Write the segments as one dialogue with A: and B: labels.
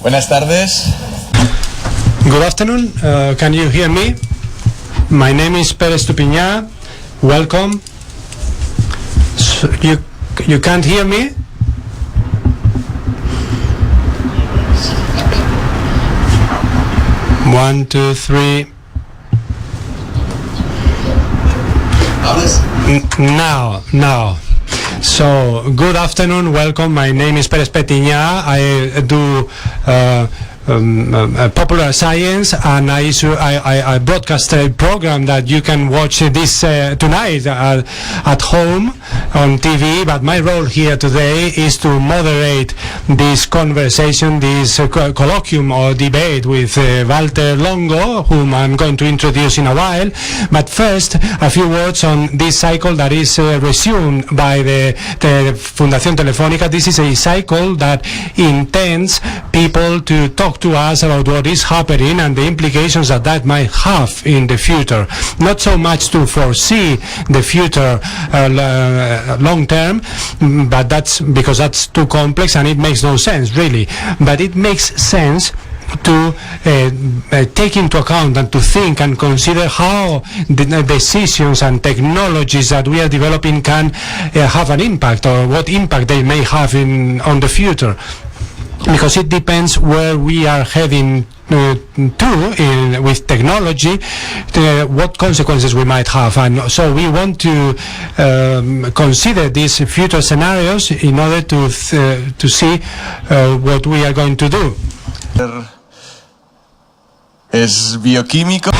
A: Buenas tardes.
B: Good afternoon. Can you hear me? My name is Pere Estupinyà. Welcome. So you can't hear me? One, two, three. Now. So, good afternoon, welcome. My name is Pere Estupinyà. I do popular science, and I broadcast a program that you can watch this tonight at home on TV. But my role here today is to moderate this conversation, this colloquium or debate with Valter Longo, whom I'm going to introduce in a while. But first, a few words on this cycle that is resumed by the Fundación Telefónica. This is a cycle that intends people to talk to us about what is happening and the implications that might have in the future. Not so much to foresee the future long term, but that's because that's too complex and it makes no sense really. But it makes sense to take into account and to think and consider how the decisions and technologies that we are developing can have an impact, or what impact they may have on the future. Because it depends where we are heading with technology, what consequences we might have. And so we want to consider these future scenarios in order to see what we are going to do.
A: Es bioquímico.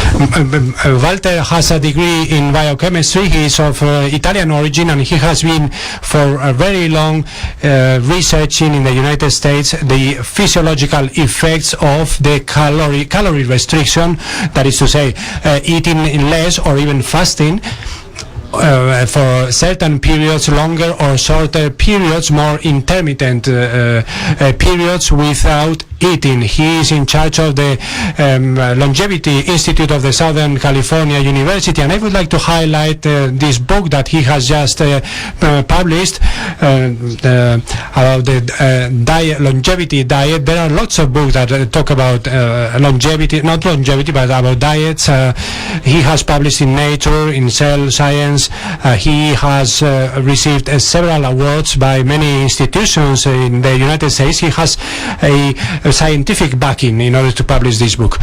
B: Valter has a degree in biochemistry. He is of Italian origin, and he has been for a very long researching in the United States the physiological effects of the calorie restriction, that is to say, eating less or even fasting for certain periods, longer or shorter periods, more intermittent periods without eating. He is in charge of the Longevity Institute of the Southern California University, and I would like to highlight this book that he has just published about the longevity diet. There are lots of books that talk about longevity, not longevity, but about diets. He has published in Nature, in Cell Science. He has received several awards by many institutions in the United States. He has a scientific backing in order to publish this book.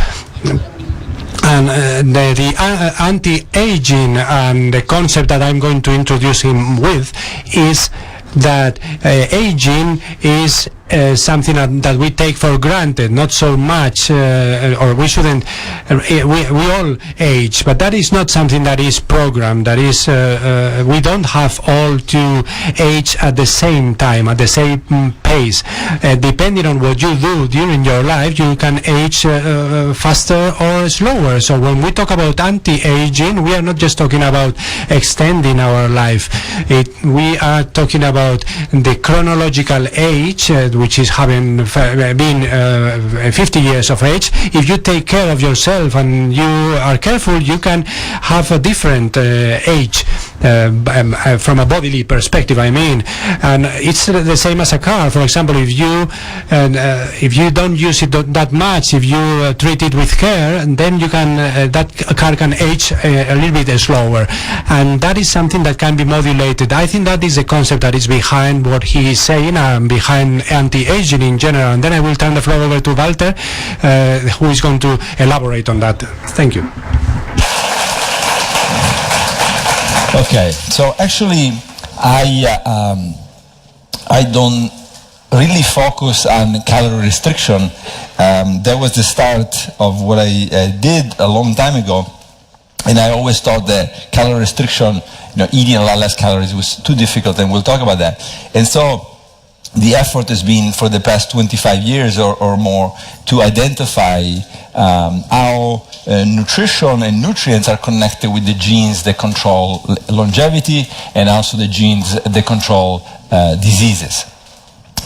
B: And the anti-aging and the concept that I'm going to introduce him with is that aging is something that we take for granted, not so much, or we shouldn't. We all age, but that is not something that is programmed. That is, we don't have all to age at the same time, at the same pace. Depending on what you do during your life, you can age faster or slower. So when we talk about anti-aging, we are not just talking about extending our life. We are talking about the chronological age, which is having been 50 years of age. If you take care of yourself and you are careful, you can have a different age from a bodily perspective, I mean. And it's the same as a car. For example, if you don't use it that much, if you treat it with care, then you can that car can age a little bit slower, and that is something that can be modulated. I think that is the concept that is behind what he is saying and behind anti-aging in general. And then I will turn the floor over to Valter, who is going to elaborate on that. Thank you.
A: Okay, so actually I don't really focus on calorie restriction. That was the start of what I did a long time ago, and I always thought that calorie restriction, eating a lot less calories was too difficult, and we'll talk about that. And so the effort has been for the past 25 years or more to identify how nutrition and nutrients are connected with the genes that control longevity and also the genes that control diseases.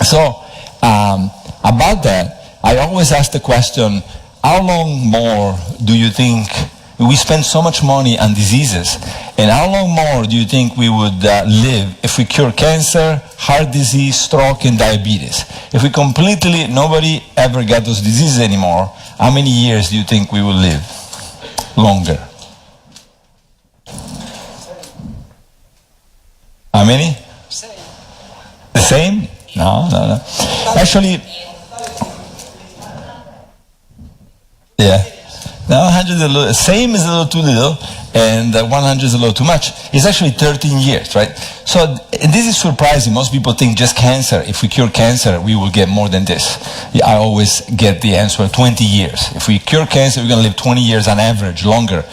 A: So about that, I always ask the question, how long more do you think We spend so much money on diseases. And how long more do you think we would live if we cure cancer, heart disease, stroke, and diabetes? If we completely, nobody ever got those diseases anymore, how many years do you think we will live? Longer. How many? The same? No. Actually, yeah. Now 100 is a little, same is a little too little, and 100 is a little too much. It's actually 13 years, right? So, and this is surprising. Most people think just cancer. If we cure cancer, we will get more than this. I always get the answer, 20 years. If we cure cancer, we're going to live 20 years on average, longer.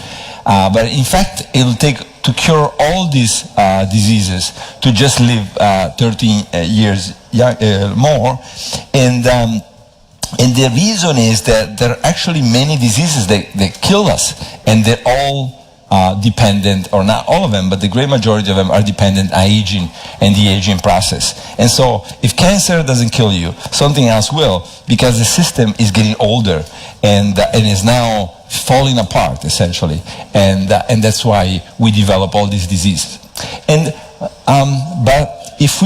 A: But in fact, it'll take to cure all these diseases to just live 13 years more. And the reason is that there are actually many diseases that kill us, and they're all dependent, or not all of them, but the great majority of them are dependent on aging and the aging process. And so if cancer doesn't kill you, something else will, because the system is getting older and is now falling apart, essentially. And that's why we develop all these diseases. And but if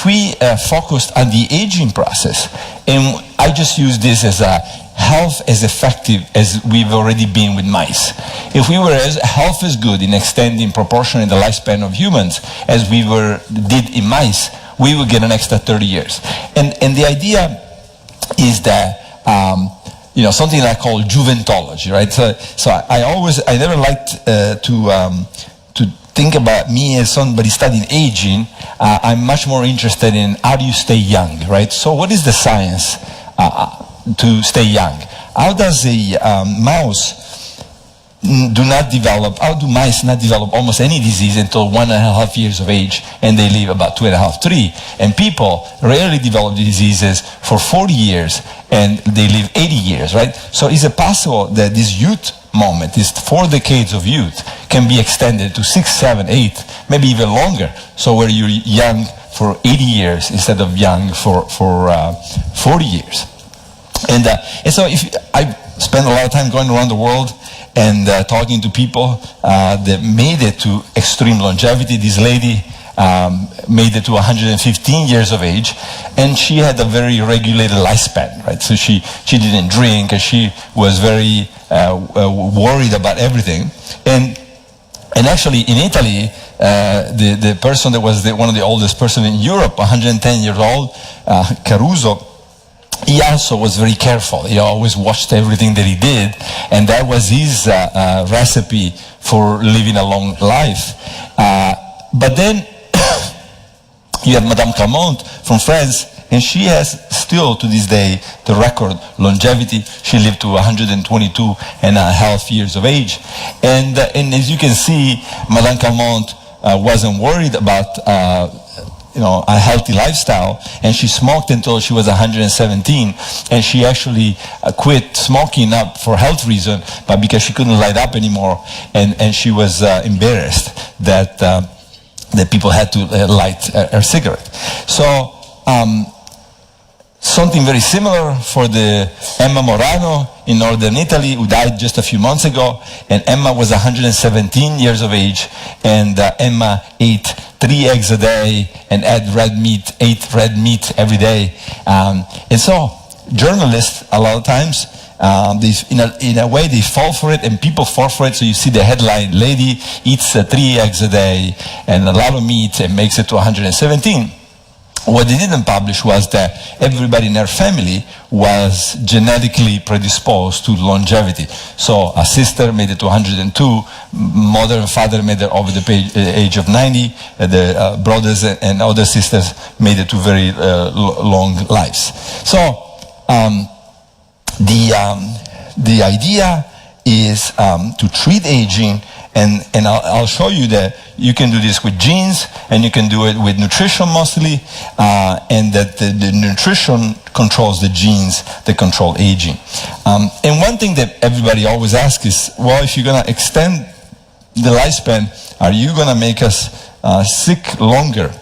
A: we focused on the aging process, and I just use this as a health as effective as we've already been with mice. If we were as health as good in extending proportionally the lifespan of humans as we did in mice, we would get an extra 30 years. And the idea is that something I call juventology, right? So I never liked to think about me as somebody studying aging. I'm much more interested in how do you stay young, right? So what is the science to stay young? How does a mouse how do mice not develop almost any disease until 1.5 years of age, and they live about 2.5, 3? And people rarely develop diseases for 40 years, and they live 80 years, right? So is it possible that this youth moment, these 4 decades of youth, can be extended to 6, 7, 8, maybe even longer? So where you're young for 80 years instead of young for 40 years. And so I spend a lot of time going around the world and talking to people that made it to extreme longevity. This lady made it to 115 years of age, and she had a very regulated lifespan, right? So she didn't drink, and she was very worried about everything. And actually in Italy, the person that was one of the oldest person in Europe, 110 years old, Caruso, he also was very careful. He always watched everything that he did, and that was his recipe for living a long life. But then you have Madame Calment from France, and she has still to this day the record longevity. She lived to 122.5 years of age, and as you can see, Madame Calment wasn't worried about a healthy lifestyle, and she smoked until she was 117, and she actually quit smoking not for health reason, but because she couldn't light up anymore, and she was embarrassed that people had to light her cigarette. So something very similar for the Emma Morano in northern Italy, who died just a few months ago, and Emma was 117 years of age, and Emma ate 3 eggs a day and ate red meat every day. And so journalists, a lot of times, in a way they fall for it, and people fall for it. So you see the headline, lady eats 3 eggs a day and a lot of meat and makes it to 117. What they didn't publish was that everybody in her family was genetically predisposed to longevity. So a sister made it to 102, mother and father made it over the age of 90, the brothers and other sisters made it to very long lives. So the idea is to treat aging, and I'll show you that you can do this with genes, and you can do it with nutrition mostly, and that the nutrition controls the genes that control aging. And one thing that everybody always asks is, well, if you're going to extend the lifespan, are you going to make us sick longer?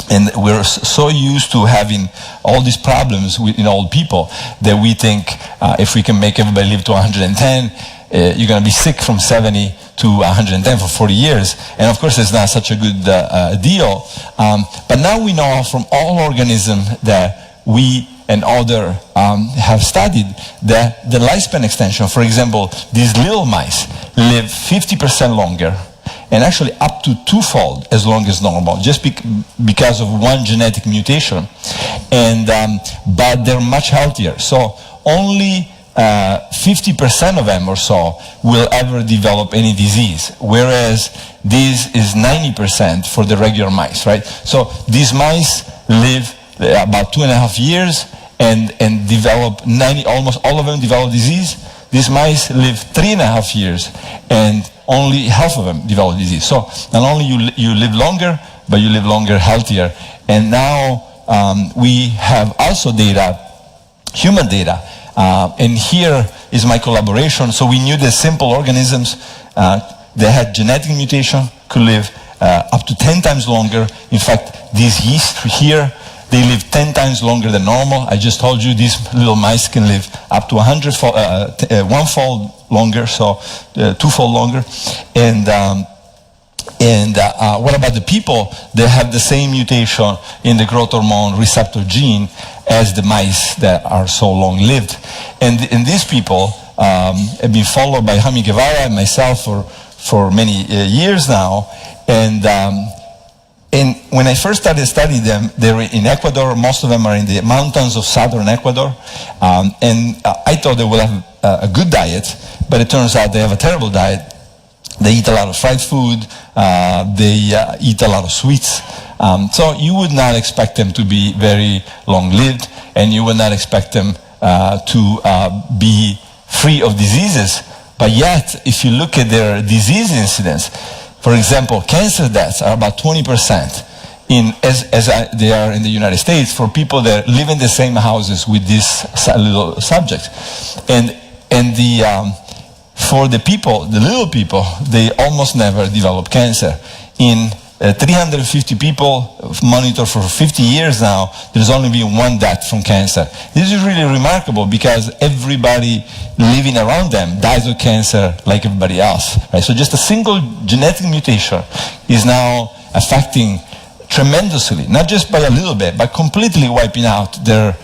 A: And we're so used to having all these problems in old people that we think if we can make everybody live to 110, you're going to be sick from 70 to 110 for 40 years. And of course, it's not such a good deal. But now we know from all organisms that we and other have studied that the lifespan extension, for example, these little mice live 50% longer, and actually up to twofold as long as normal, just because of one genetic mutation. And but they're much healthier. So only 50% of them or so will ever develop any disease, whereas this is 90% for the regular mice, right? So these mice live about 2.5 years and develop almost all of them develop disease. These mice live 3.5 years and only half of them develop disease. So not only you live longer, but you live longer healthier. And now we have also data, human data, and here is my collaboration. So we knew that simple organisms that had genetic mutation could live up to 10 times longer. In fact, this yeast here, they live 10 times longer than normal. I just told you these little mice can live up to 100-fold longer, so twofold longer. And what about the people that have the same mutation in the growth hormone receptor gene as the mice that are so long-lived? And these people have been followed by Jaime Guevara and myself for many years now. And when I first started studying them, they were in Ecuador. Most of them are in the mountains of southern Ecuador. And I thought they would have a good diet, but it turns out they have a terrible diet. They eat a lot of fried food. They eat a lot of sweets. So you would not expect them to be very long-lived, and you would not expect them to be free of diseases. But yet, if you look at their disease incidence, for example, cancer deaths are about 20% as they are in the United States for people that live in the same houses with this little subject. And for the people, the little people, they almost never develop cancer. In 350 people monitored for 50 years now, there's only been one death from cancer. This is really remarkable because everybody living around them dies of cancer like everybody else. Right? So just a single genetic mutation is now affecting tremendously, not just by a little bit, but completely wiping out their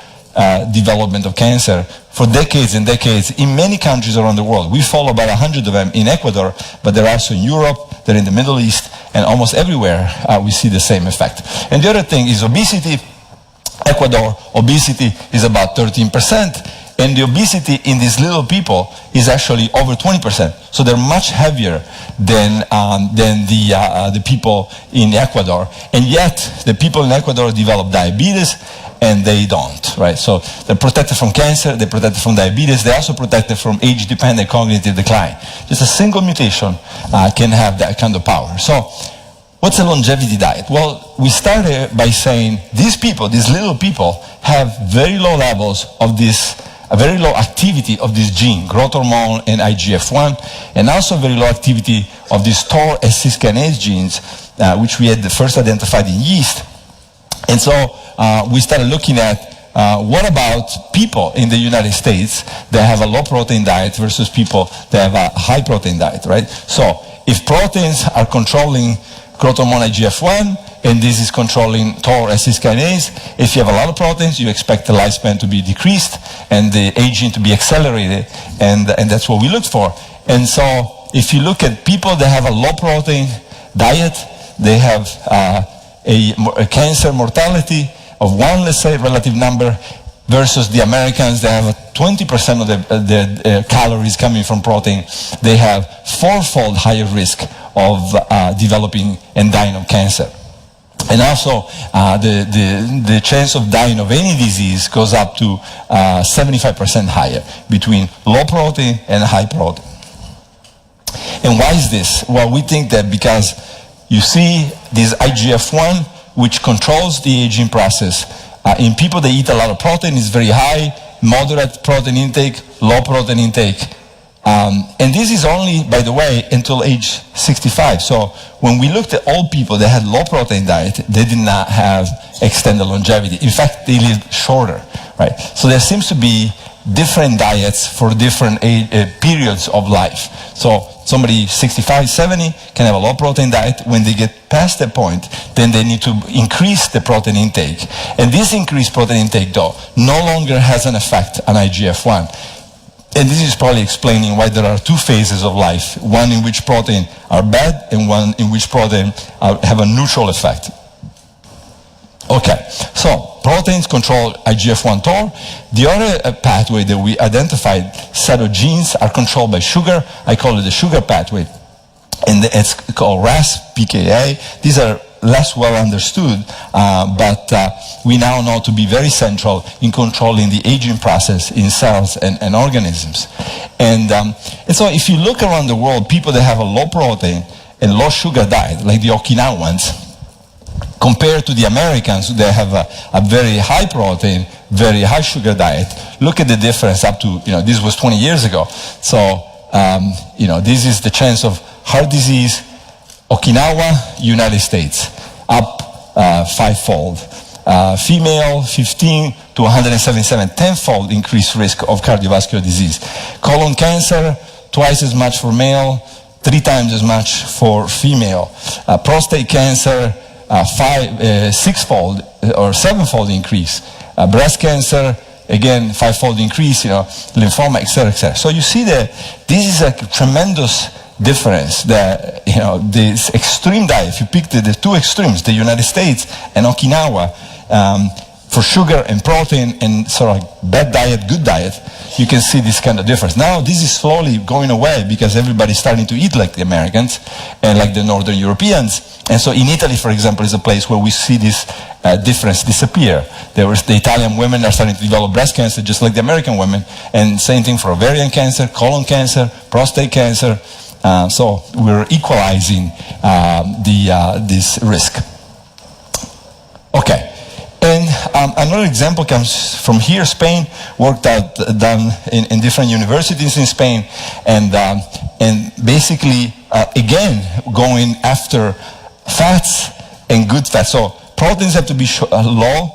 A: development of cancer for decades and decades in many countries around the world. We follow about 100 of them in Ecuador, but they're also in Europe, they're in the Middle East, and almost everywhere we see the same effect. And the other thing is obesity. Ecuador, obesity is about 13%, and the obesity in these little people is actually over 20%. So they're much heavier than the people in Ecuador. And yet, the people in Ecuador develop diabetes, and they don't, right? So they're protected from cancer, they're protected from diabetes, they're also protected from age-dependent cognitive decline. Just a single mutation can have that kind of power. So what's a longevity diet? Well, we started by saying these people, these little people, have very low levels of this, a very low activity of this gene, growth hormone and IGF-1, and also very low activity of these TOR and cis-kinase genes, which we had first identified in yeast. And so we started looking at what about people in the United States that have a low protein diet versus people that have a high protein diet, right? So if proteins are controlling growth hormone IGF-1, and this is controlling TOR and cis-kinase, if you have a lot of proteins, you expect the lifespan to be decreased and the aging to be accelerated, and that's what we looked for. And so if you look at people that have a low protein diet, they have a cancer mortality of 1, let's say, relative number, versus the Americans that have 20% of the calories coming from protein. They have 4-fold higher risk of developing and dying of cancer. And also, the chance of dying of any disease goes up to 75% higher between low protein and high protein. And why is this? Well, we think that because you see this IGF-1, which controls the aging process, in people that eat a lot of protein is very high, moderate protein intake, low protein intake. And this is only, by the way, until age 65. So when we looked at old people that had low protein diet, they did not have extended longevity. In fact, they lived shorter, right? So there seems to be different diets for different periods of life. So somebody 65, 70 can have a low protein diet. When they get past that point, then they need to increase the protein intake. And this increased protein intake, though, no longer has an effect on IGF-1. And this is probably explaining why there are two phases of life, one in which protein are bad and one in which protein have a neutral effect. Okay, so proteins control IGF-1 TOR. The other pathway that we identified, set of genes, are controlled by sugar. I call it the sugar pathway. And it's called RAS, PKA. These are less well understood, but we now know to be very central in controlling the aging process in cells and organisms. And so if you look around the world, people that have a low protein and low sugar diet, like the Okinawans, compared to the Americans, they have a very high protein, very high sugar diet. Look at the difference up to, this was 20 years ago. So, this is the chance of heart disease, Okinawa, United States, up 5-fold. Female, 15 to 177, 10-fold increased risk of cardiovascular disease. Colon cancer, twice as much for male, 3 times as much for female. Prostate cancer, 6-fold or 7-fold increase. Breast cancer, again, 5-fold increase, lymphoma, etc., etc. So you see that this is a tremendous difference. That this extreme diet, if you pick the two extremes, the United States and Okinawa, for sugar and protein and sort of bad diet, good diet, you can see this kind of difference. Now this is slowly going away because everybody's starting to eat like the Americans and like the Northern Europeans. And so in Italy, for example, is a place where we see this difference disappear. The Italian women are starting to develop breast cancer just like the American women, and same thing for ovarian cancer, colon cancer, prostate cancer. So we're equalizing this risk. Okay. And another example comes from here, Spain, done in different universities in Spain, and basically, again, going after fats and good fats. So proteins have to be low,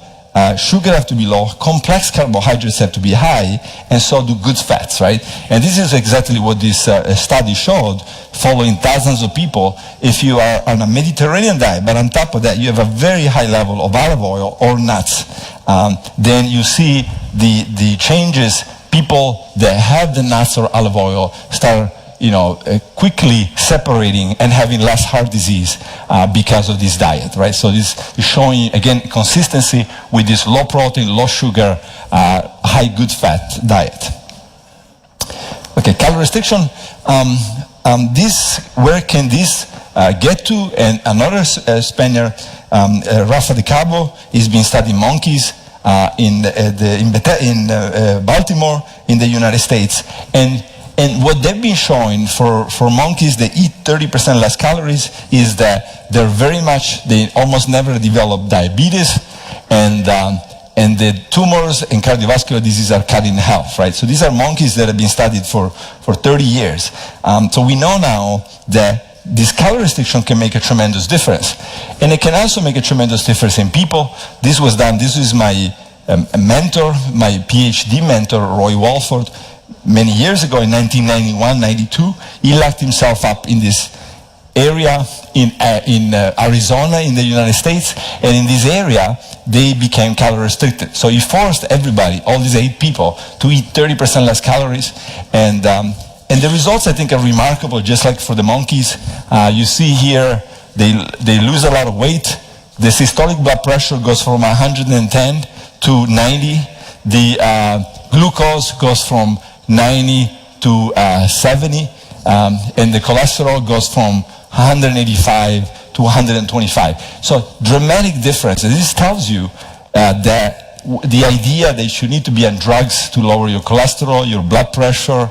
A: sugar have to be low, complex carbohydrates have to be high, and so do good fats, right? And this is exactly what this study showed, following thousands of people. If you are on a Mediterranean diet, but on top of that you have a very high level of olive oil or nuts, then you see the changes. People that have the nuts or olive oil start quickly separating and having less heart disease because of this diet, right? So this is showing, again, consistency with this low protein, low sugar, high good fat diet. Okay, calorie restriction. Where can this get to? And another Spaniard, Rafa de Cabo, has been studying monkeys in Baltimore in the United States. And what they've been showing for monkeys that eat 30% less calories is that they almost never develop diabetes, and the tumors and cardiovascular disease are cut in half, right? So these are monkeys that have been studied for 30 years. So we know now that this calorie restriction can make a tremendous difference. And it can also make a tremendous difference in people. This was done, this is my mentor, my PhD mentor, Roy Walford. Many years ago, in 1991-92, he locked himself up in this area in Arizona in the United States, and in this area they became calorie restricted. So he forced everybody, all these 8 people, to eat 30% less calories, and the results, I think, are remarkable. Just like for the monkeys, you see here they lose a lot of weight. The systolic blood pressure goes from 110 to 90. The glucose goes from 90 to 70, and the cholesterol goes from 185 to 125. So dramatic difference. And this tells you that the idea that you need to be on drugs to lower your cholesterol, your blood pressure,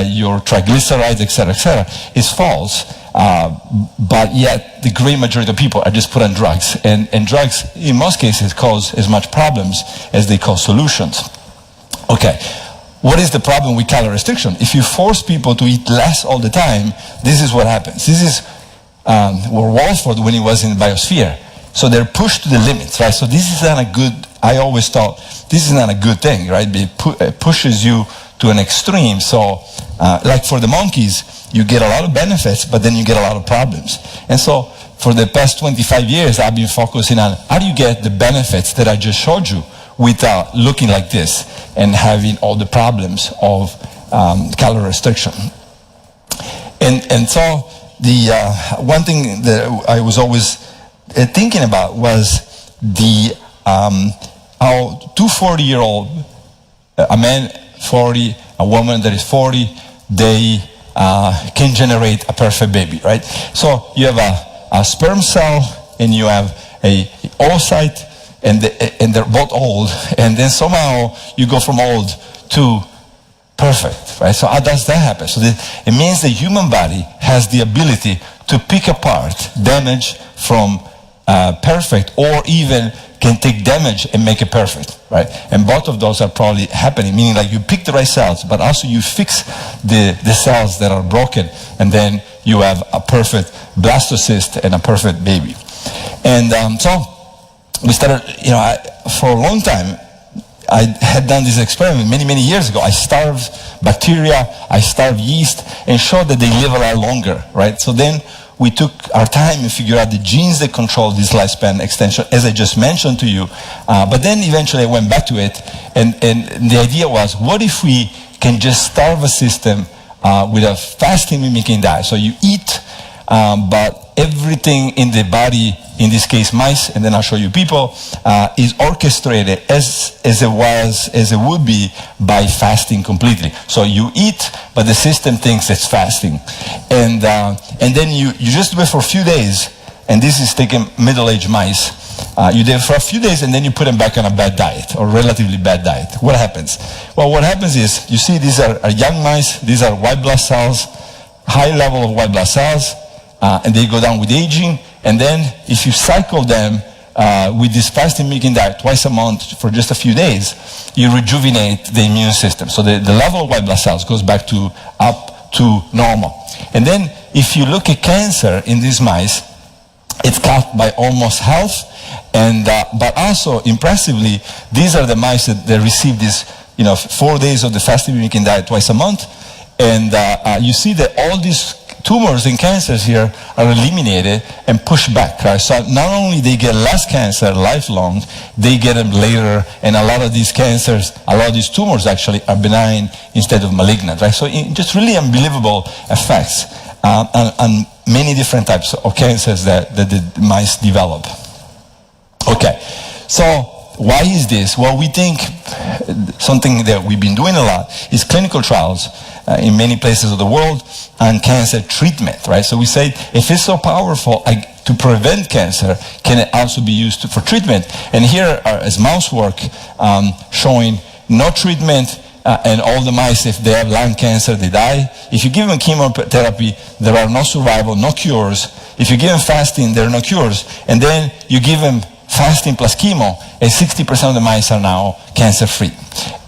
A: your triglycerides, etc., is false. But yet the great majority of people are just put on drugs, and drugs in most cases cause as much problems as they cause solutions. Okay. What is the problem with calorie restriction? If you force people to eat less all the time, this is what happens. This is where Walford, when he was in the biosphere. So they're pushed to the limits, right? So this is not a good I always thought this is not a good thing, right? It pushes you to an extreme. So, like for the monkeys, you get a lot of benefits, but then you get a lot of problems. And so, for the past 25 years, I've been focusing on how do you get the benefits that I just showed you without looking like this and having all the problems of calorie restriction. And so, the one thing that I was always thinking about was how two 40-year-old, a man 40, a woman that is 40, they can generate a perfect baby, right? So you have a sperm cell and you have a oocyte, and they're both old, and then somehow you go from old to perfect, right? So how does that happen? So it means the human body has the ability to pick apart damage from perfect, or even can take damage and make it perfect, right? And both of those are probably happening, meaning like you pick the right cells, but also you fix the cells that are broken, and then you have a perfect blastocyst and a perfect baby. And so we started, for a long time, I had done this experiment many years ago. I starved bacteria, I starved yeast, and showed that they live a lot longer, right? So then we took our time and figured out the genes that control this lifespan extension, as I just mentioned to you. But then eventually I went back to it, and the idea was, what if we can just starve a system with a fasting mimicking diet? So you eat, but everything in the body, in this case mice, and then I'll show you people, is orchestrated as it would be by fasting completely. So you eat, but the system thinks it's fasting. And then you just do it for a few days, and this is taking middle-aged mice. You do it for a few days, and then you put them back on a bad diet, or relatively bad diet. What happens? Well, what happens is, you see these are young mice, these are white blood cells, high level of white blood cells, and they go down with aging. And then if you cycle them with this fasting mimicking diet twice a month for just a few days, you rejuvenate the immune system. So the level of white blood cells goes back to up to normal. And then if you look at cancer in these mice, it's cut by almost half. And but also impressively, these are the mice that receive this 4 days of the fasting mimicking diet twice a month. And you see that all these tumors and cancers here are eliminated and pushed back, right? So not only they get less cancer lifelong, they get them later, and a lot of these cancers, a lot of these tumors actually are benign instead of malignant, right? So just really unbelievable effects on many different types of cancers that the mice develop. Okay, so why is this? Well, we think something that we've been doing a lot is clinical trials in many places of the world on cancer treatment, right? So we say, if it's so powerful to prevent cancer, can it also be used for treatment? And here is mouse work showing no treatment, and all the mice, if they have lung cancer, they die. If you give them chemotherapy, there are no survival, no cures. If you give them fasting, there are no cures. And then you give them fasting plus chemo, and 60% of the mice are now cancer-free.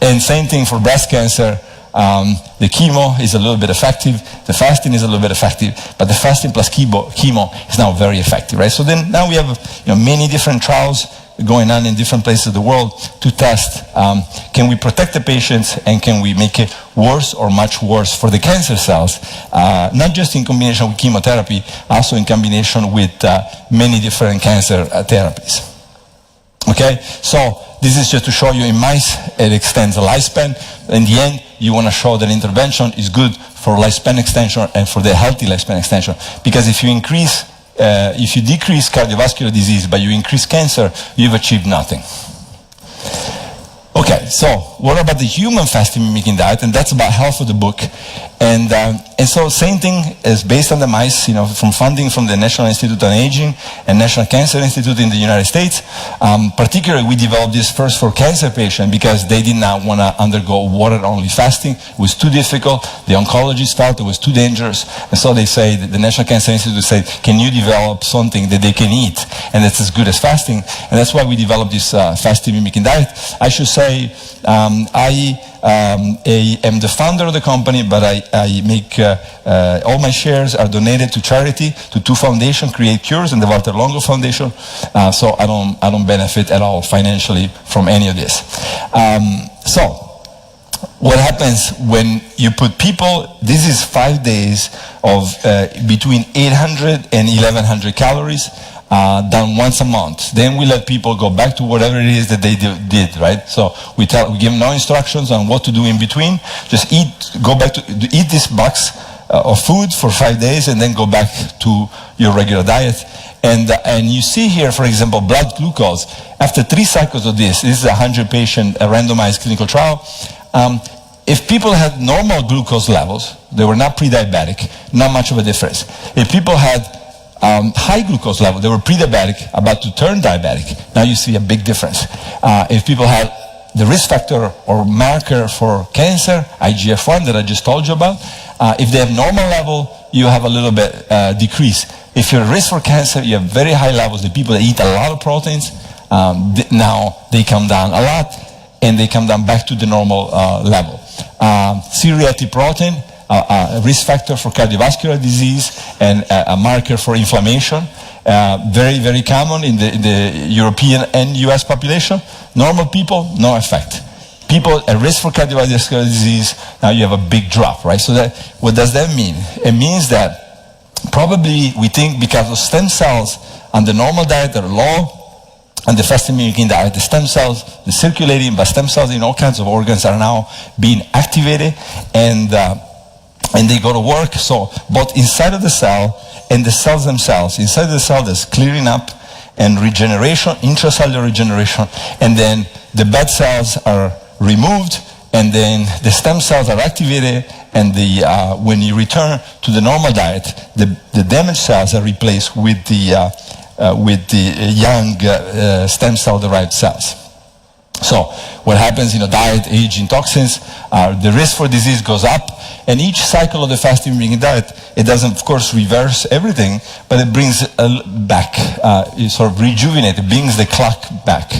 A: And same thing for breast cancer. The chemo is a little bit effective, the fasting is a little bit effective, but the fasting plus chemo is now very effective, right? So then now we have many different trials going on in different places of the world to test, can we protect the patients, and can we make it worse or much worse for the cancer cells, not just in combination with chemotherapy, also in combination with many different cancer therapies. Okay, so this is just to show you in mice, it extends the lifespan. In the end, you want to show that intervention is good for lifespan extension and for the healthy lifespan extension. Because if you decrease cardiovascular disease, but you increase cancer, you've achieved nothing. Okay, so what about the human fasting mimicking diet? And that's about half of the book. And so same thing is based on the mice, from funding from the National Institute on Aging and National Cancer Institute in the United States. Particularly, we developed this first for cancer patients because they did not want to undergo water-only fasting. It was too difficult. The oncologists felt it was too dangerous. And so they say, the National Cancer Institute said, can you develop something that they can eat and that's as good as fasting? And that's why we developed this fasting mimicking diet. I should say, I am the founder of the company, but I make all my shares are donated to charity, to two foundations, Create Cures and the Valter Longo Foundation. So I don't benefit at all financially from any of this. So what happens when you put people, this is 5 days of between 800 and 1100 calories, done once a month. Then we let people go back to whatever it is that they did, right? So we give them no instructions on what to do in between. Just go back to eat this box of food for 5 days and then go back to your regular diet. And you see here, for example, blood glucose. After 3 cycles of this is a 100-patient randomized clinical trial. If people had normal glucose levels, they were not pre-diabetic, not much of a difference. If people had high glucose level, they were pre-diabetic, about to turn diabetic, now you see a big difference. If people had the risk factor or marker for cancer, IGF-1 that I just told you about, if they have normal level, you have a little bit decrease. If you're at risk for cancer, you have very high levels. The people that eat a lot of proteins, now they come down a lot, and they come down back to the normal level. C-reactive protein, a risk factor for cardiovascular disease and a marker for inflammation. Very, very common in the European and US population. Normal people, no effect. People at risk for cardiovascular disease, now you have a big drop, right? So what does that mean? It means that probably we think because of stem cells on the normal diet are low, and the fasting mimicking diet, the stem cells, the circulating, but stem cells in all kinds of organs are now being activated, and they go to work. So both inside of the cell and the cells themselves, inside the cell there's clearing up and regeneration, intracellular regeneration, and then the bad cells are removed, and then the stem cells are activated, and when you return to the normal diet, the damaged cells are replaced with the young stem cell derived cells. So what happens in a diet, aging, toxins, the risk for disease goes up, and each cycle of the fasting mimicking diet, it doesn't of course reverse everything, but it brings back, it sort of rejuvenate, it brings the clock back.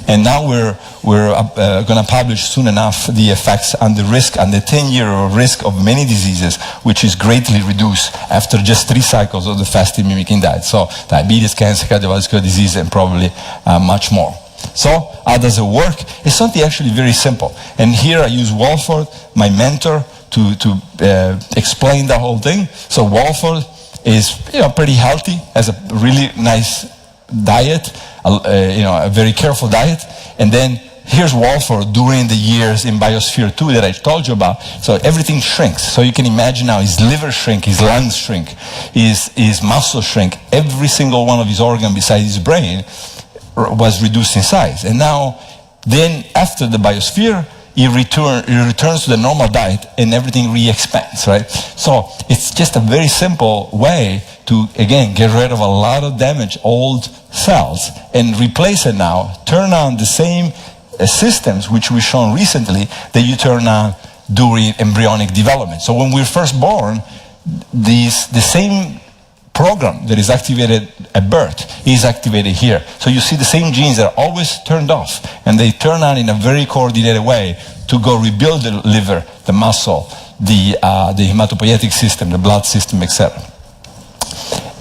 A: And now we're going to publish soon enough the effects on the risk, on the 10-year risk of many diseases, which is greatly reduced after just 3 cycles of the fasting mimicking diet. So diabetes, cancer, cardiovascular disease, and probably much more. So how does it work? It's something actually very simple. And here I use Walford, my mentor, to explain the whole thing. So Walford is pretty healthy, has a really nice diet, a very careful diet. And then here's Walford during the years in Biosphere 2 that I told you about. So everything shrinks. So you can imagine now his liver shrink, his lungs shrink, his muscle shrink. Every single one of his organs besides his brain was reduced in size. And now, then after the Biosphere, he returns to the normal diet and everything re-expands, right? So it's just a very simple way to, again, get rid of a lot of damaged old cells and replace it now, turn on the same systems which we've shown recently that you turn on during embryonic development. So when we're first born, the same program that is activated at birth is activated here. So you see the same genes that are always turned off, and they turn on in a very coordinated way to go rebuild the liver, the muscle, the hematopoietic system, the blood system, etc.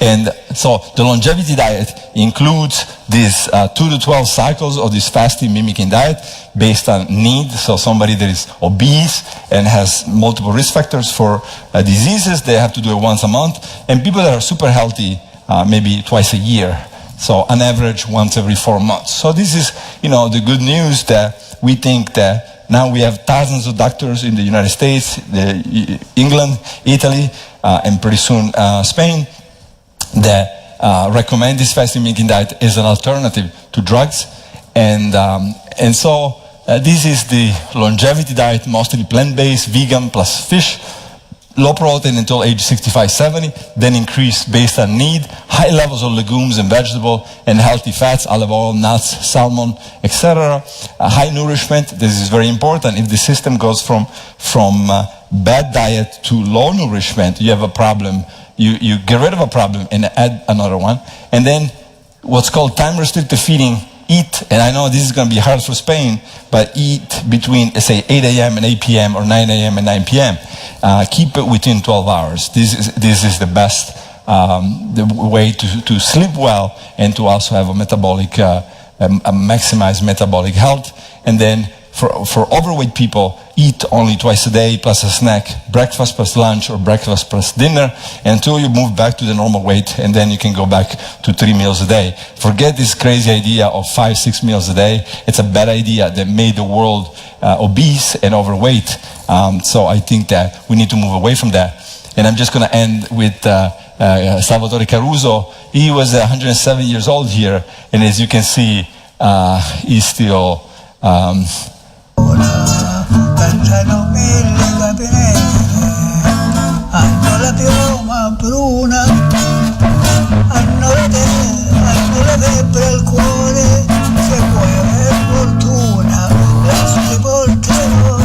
A: And so the longevity diet includes these 2 to 12 cycles of this fasting mimicking diet based on need. So somebody that is obese and has multiple risk factors for diseases, they have to do it once a month. And people that are super healthy, maybe twice a year. So on average, once every 4 months. So this is, the good news that we think that now we have thousands of doctors in the United States, England, Italy, and pretty soon Spain, that recommend this fasting mimicking diet as an alternative to drugs. And so this is the longevity diet, mostly plant-based, vegan plus fish, low protein until age 65-70, then increase based on need, high levels of legumes and vegetable and healthy fats, olive oil, nuts, salmon, etc. High nourishment, this is very important. If the system goes from bad diet to low nourishment, you have a problem. You get rid of a problem and add another one. And then what's called time-restricted feeding eat, and I know this is going to be hard for Spain, but eat between, say, 8 a.m. and 8 p.m. or 9 a.m. and 9 p.m. Keep it within 12 hours. This is the best the way to sleep well and to also have a metabolic, maximize metabolic health. And then for overweight people, eat only twice a day plus a snack, breakfast plus lunch or breakfast plus dinner, until you move back to the normal weight, and then you can go back to 3 meals a day. Forget this crazy idea of 5-6 meals a day. It's a bad idea that made the world obese and overweight. So I think that we need to move away from that. And I'm just going to end with Salvatore Caruso. He was 107 years old here, and as you can see, he's still
C: cantano mille capinelle, hanno la piuma bruna, hanno la febbre al cuore, se puoi aver fortuna, la porterò,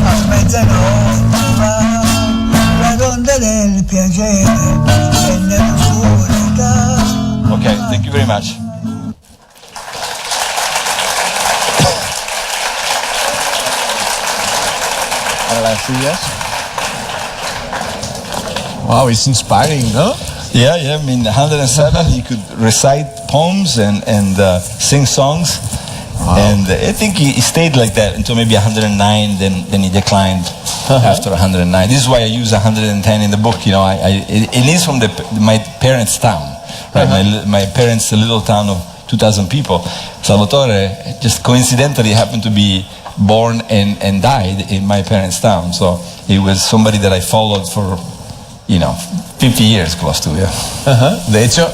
C: a mezzanotte va, la donna del piacere, e nell'oscurità.
A: Okay, thank you very much.
D: Gracias. Wow, it's inspiring, no?
A: Yeah, I mean, 107, he could recite poems and sing songs. Wow. And I think he stayed like that until maybe 109, then he declined after 109. This is why I use 110 in the book. You know, it is from my parents' town, right? My parents' little town of 2,000 people. Salvatore just coincidentally happened to be born and died in my parents' town. So he was somebody that I followed for, 50 years close to, yeah.
D: De hecho,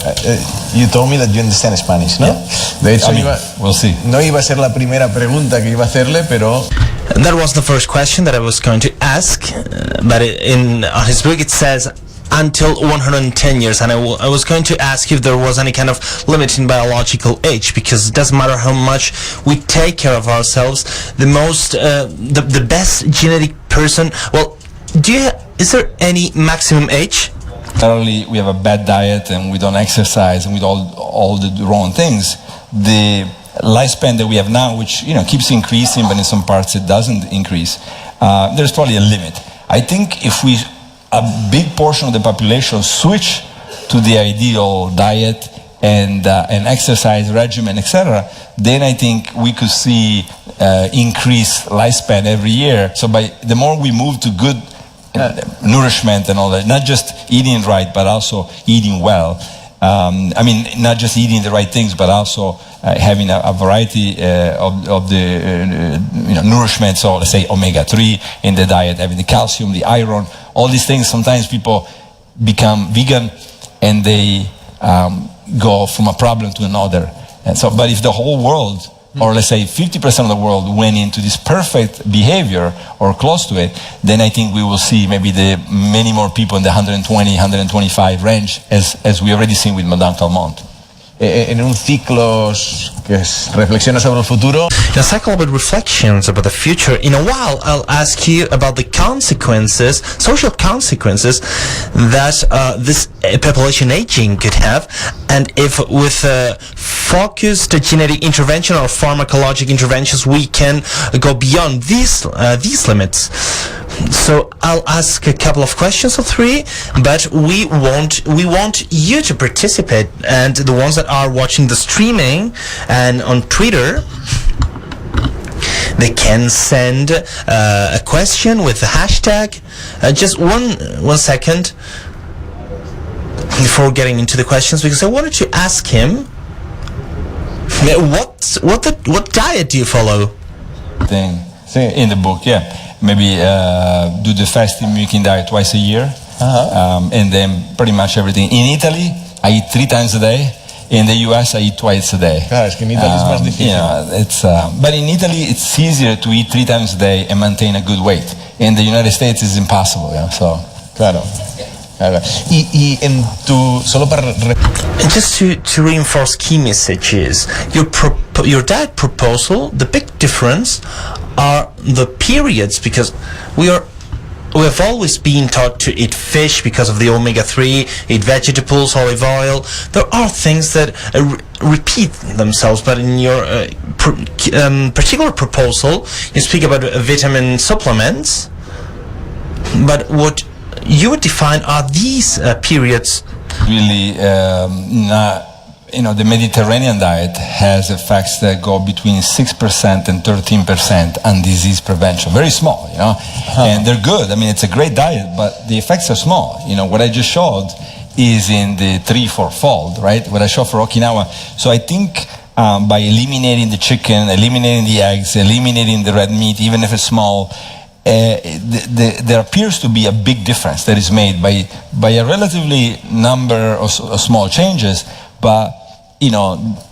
D: you told me that you understand Spanish, ¿no?
A: Yeah.
D: De hecho,
A: we'll see.
D: No iba a ser la primera pregunta que iba a hacerle, pero...
E: That was the first question that I was going to ask, but on his book it says until 110 years, and I was going to ask if there was any kind of limit in biological age, because it doesn't matter how much we take care of ourselves, the best genetic person, well, is there any maximum age?
A: Not we have a bad diet and we don't exercise and we do all the wrong things, the lifespan that we have now, which keeps increasing, but in some parts it doesn't increase, there's probably a limit. I think if a big portion of the population switch to the ideal diet and exercise regimen, etc., then I think we could see increased lifespan every year. So the more we move to good nourishment and all that, not just eating right, but also eating well. Not just eating the right things, but also having a variety of the nourishment. So let's say omega-3 in the diet, having the calcium, the iron, all these things. Sometimes people become vegan and they go from a problem to another. And so, but if the whole world, or let's say 50% of the world went into this perfect behavior or close to it, then I think we will see maybe many more people in the 120, 125 range, as we already seen with Madame Talmont.
D: En un ciclo que reflexiona sobre el futuro.
E: In a cycle about reflections about the future, in a while I'll ask you about the consequences, social consequences that this population aging could have, and if with focused genetic intervention or pharmacologic interventions we can go beyond these limits. So I'll ask a couple of questions or three, but we want you to participate, and the ones that are watching the streaming and on Twitter, they can send a question with the hashtag. Just one second before getting into the questions, because I wanted to ask him what diet do you follow?
A: Thing in the book, yeah. Maybe do the fasting mimicking diet twice a year, and then pretty much everything. In Italy, I eat 3 times a day. In the US, I eat twice a day.
D: Claro, es que en Italia es más difícil.
A: But in Italy, it's easier to eat 3 times a day and maintain a good weight. In the United States, it's impossible. Yeah, so
D: claro. Y en tu solo para
E: just to reinforce key messages, your diet proposal, the big difference are the periods, because we are we've always been taught to eat fish because of the omega-3, eat vegetables, olive oil. There are things that repeat themselves, but in your particular proposal, you speak about vitamin supplements. But what you would define are these periods.
A: Really, the Mediterranean diet has effects that go between 6% and 13% on disease prevention. Very small, and they're good. I mean, it's a great diet, but the effects are small. What I just showed is in the 3-4-fold, right? What I showed for Okinawa. So I think by eliminating the chicken, eliminating the eggs, eliminating the red meat, even if it's small, there appears to be a big difference that is made by a relatively number of small changes, but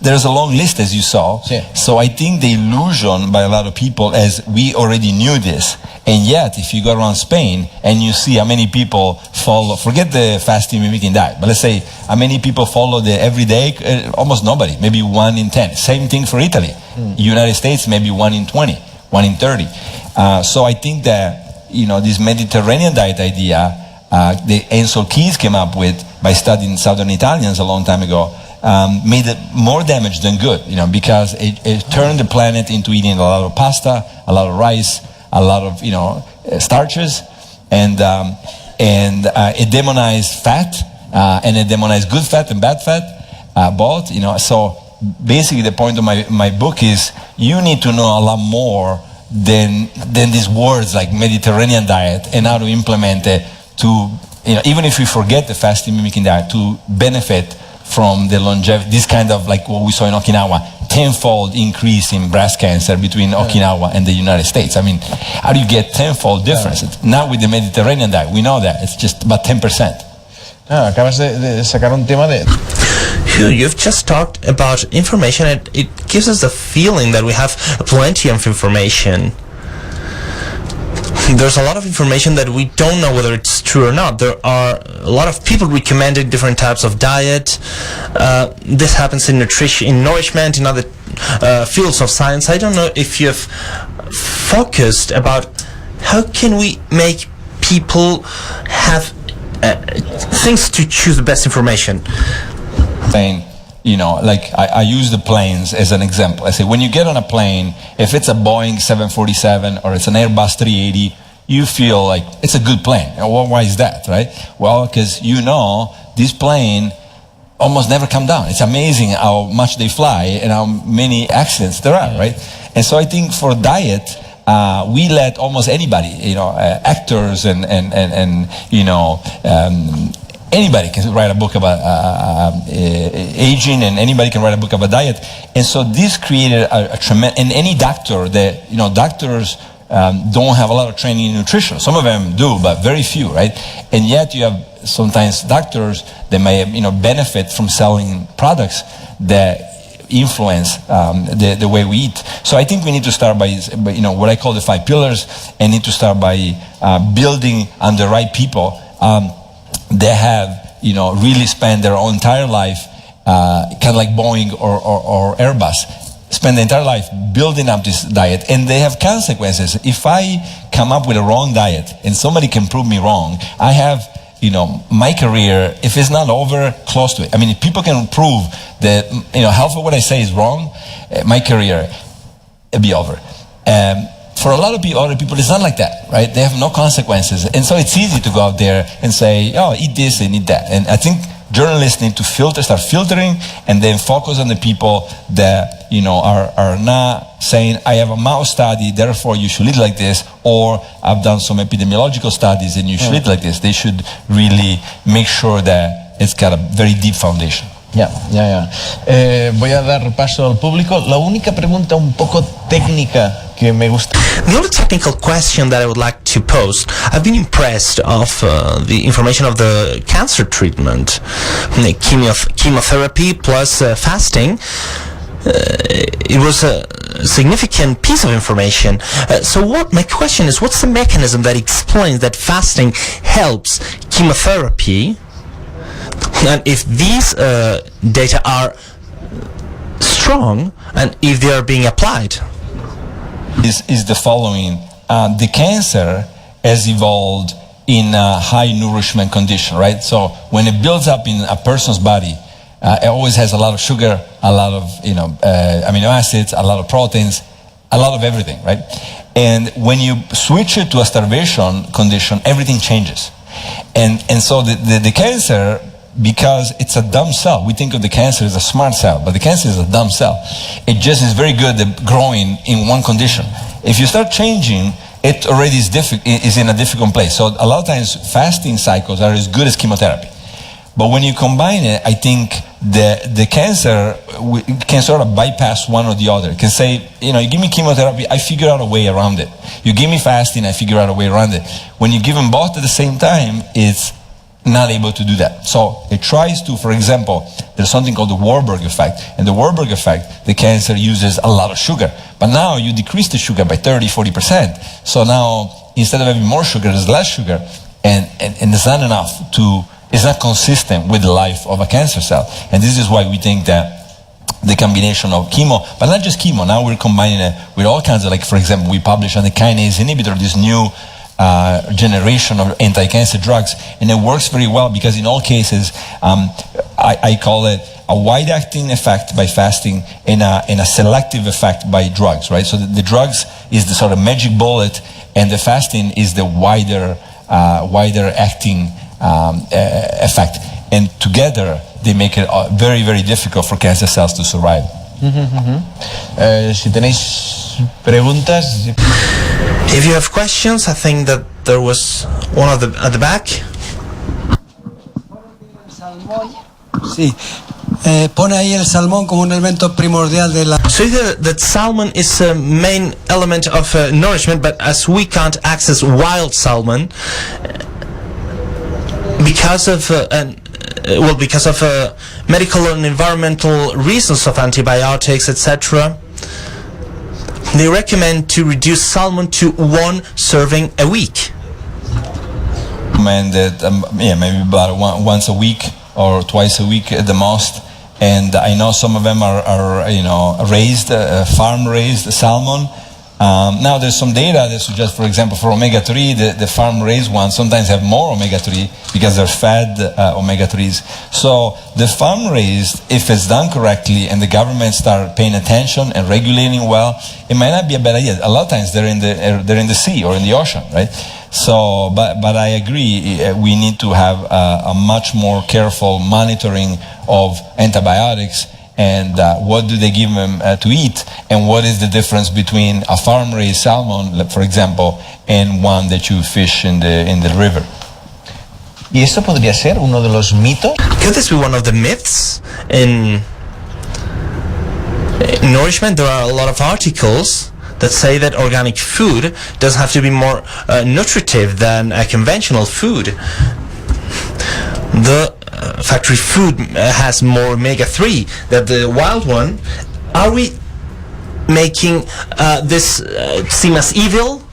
A: there's a long list, as you saw.
D: Yeah.
A: So I think the illusion by a lot of people is we already knew this, and yet if you go around Spain and you see how many people follow, forget the fasting mimicking diet, but let's say how many people follow the everyday, almost nobody, maybe 1 in 10. Same thing for Italy. United States, maybe 1 in 20, 1 in 30. So I think that, this Mediterranean diet idea, the Ansel Keys came up with by studying Southern Italians a long time ago, made it more damage than good, because it turned the planet into eating a lot of pasta, a lot of rice, a lot of, starches, and it demonized fat, and it demonized good fat and bad fat, both, So basically the point of my book is you need to know a lot more than these words like Mediterranean diet and how to implement it to, even if we forget the fasting mimicking diet, to benefit from the longevity, this kind of like what we saw in Okinawa, 10-fold increase in breast cancer between Okinawa and the United States. I mean, how do you get 10-fold difference? Not with the Mediterranean diet, we know that, it's just about 10%.
D: Acabas de sacar un tema de...
E: You've just talked about information, and it gives us the feeling that we have plenty of information. There's a lot of information that we don't know whether it's true or not. There are a lot of people recommending different types of diet. This happens in nutrition, in nourishment, in other fields of science. I don't know if you've focused about how can we make people have things to choose the best information.
A: Saying, like I use the planes as an example. I say when you get on a plane, if it's a Boeing 747 or it's an Airbus 380, you feel like it's a good plane. Well, why is that, right? Well, because this plane almost never come down. It's amazing how much they fly and how many accidents there are, right? And so I think for diet, we let almost anybody, actors and anybody can write a book about aging, and anybody can write a book about diet. And so this created a tremendous, and any doctor that, doctors don't have a lot of training in nutrition. Some of them do, but very few, right? And yet you have sometimes doctors that may, benefit from selling products that influence the way we eat. So I think we need to start by what I call the 5 pillars, and need to start by building on the right people that have really spent their entire life kind of like Boeing or Airbus, spend the entire life building up this diet, and they have consequences. If I come up with a wrong diet and somebody can prove me wrong, I have my career, if it's not over, close to it. I mean, if people can prove that half of what I say is wrong, my career it'll be over. For a lot of other people, it's not like that, right? They have no consequences. And so it's easy to go out there and say, eat this and eat that. And I think journalists need to start filtering, and then focus on the people that, are not saying, I have a mouse study, therefore you should eat like this, or I've done some epidemiological studies and you should eat like this. They should really make sure that it's got a very deep foundation.
D: Ya. Voy a dar paso al público. La única pregunta un poco técnica que me gusta.
E: The only technical question that I would like to pose, I've been impressed of the information of the cancer treatment, chemotherapy plus fasting. It was a significant piece of information. So my question is, what's the mechanism that explains that fasting helps chemotherapy? And if these data are strong, and if they are being applied?
A: Is the following. The cancer has evolved in a high nourishment condition, right? So when it builds up in a person's body, it always has a lot of sugar, a lot of amino acids, a lot of proteins, a lot of everything, right? And when you switch it to a starvation condition, everything changes. And so the cancer, because it's a dumb cell, we think of the cancer as a smart cell, but the cancer is a dumb cell. It just is very good at growing in one condition. If you start changing, it already is in a difficult place. So a lot of times fasting cycles are as good as chemotherapy. But when you combine it, I think the cancer can sort of bypass one or the other. It can say, you give me chemotherapy, I figure out a way around it. You give me fasting, I figure out a way around it. When you give them both at the same time, it's not able to do that. So it tries to, for example, there's something called the Warburg Effect. And the Warburg Effect, the cancer uses a lot of sugar. But now you decrease the sugar by 30-40%. So now, instead of having more sugar, there's less sugar. And it's not enough it's not consistent with the life of a cancer cell. And this is why we think that the combination of chemo, but not just chemo, now we're combining it with all kinds of, like, for example, we published on the kinase inhibitor, this new generation of anti-cancer drugs, and it works very well because in all cases, I call it a wide-acting effect by fasting and a selective effect by drugs, right? So the drugs is the sort of magic bullet, and the fasting is the wider acting effect, and together they make it very, very difficult for cancer cells to survive.
D: Si tenéis preguntas.
E: If you have questions, I think that there was one at the back.
F: Sí. Pone ahí el salmón como un elemento primordial de la...
E: So that salmon is a main element of nourishment, but as we can't access wild salmon because of medical and environmental reasons of antibiotics, etc., they recommend to reduce salmon to 1 serving a week.
A: Recommended, maybe about once a week or twice a week at the most. And I know some of them are raised, farm-raised salmon. Now there's some data that suggests, for example, for omega-3, the farm-raised ones sometimes have more omega-3 because they're fed omega-3s. So the farm-raised, if it's done correctly and the government start paying attention and regulating well, it might not be a bad idea. A lot of times they're in the sea or in the ocean, right? So, but I agree, we need to have a much more careful monitoring of antibiotics and what do they give them to eat, and what is the difference between a farm-raised salmon, for example, and one that you fish in the river.
D: ¿Y esto podría ser uno de los mitos?
E: Could this be one of the myths in nourishment? There are a lot of articles that say that organic food doesn't have to be more nutritive than a conventional food. The factory food has more omega-3 than the wild one. Are we making this seem as evil?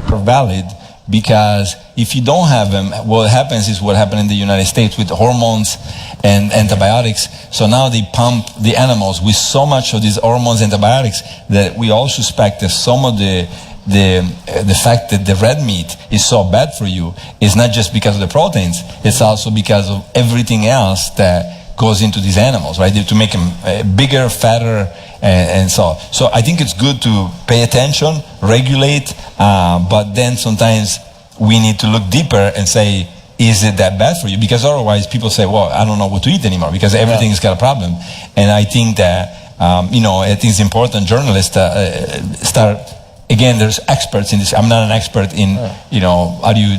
A: Valid, because if you don't have them, what happens is what happened in the United States with hormones and antibiotics. So now they pump the animals with so much of these hormones and antibiotics that we all suspect that some of the fact that the red meat is so bad for you is not just because of the proteins, it's also because of everything else that goes into these animals, right? To make them bigger, fatter, and so I think it's good to pay attention, regulate, but then sometimes we need to look deeper and say, is it that bad for you? Because otherwise people say, well, I don't know what to eat anymore because everything's got a problem. And I think that, I think it's important journalists start. Again, there's experts in this. I'm not an expert in, how do you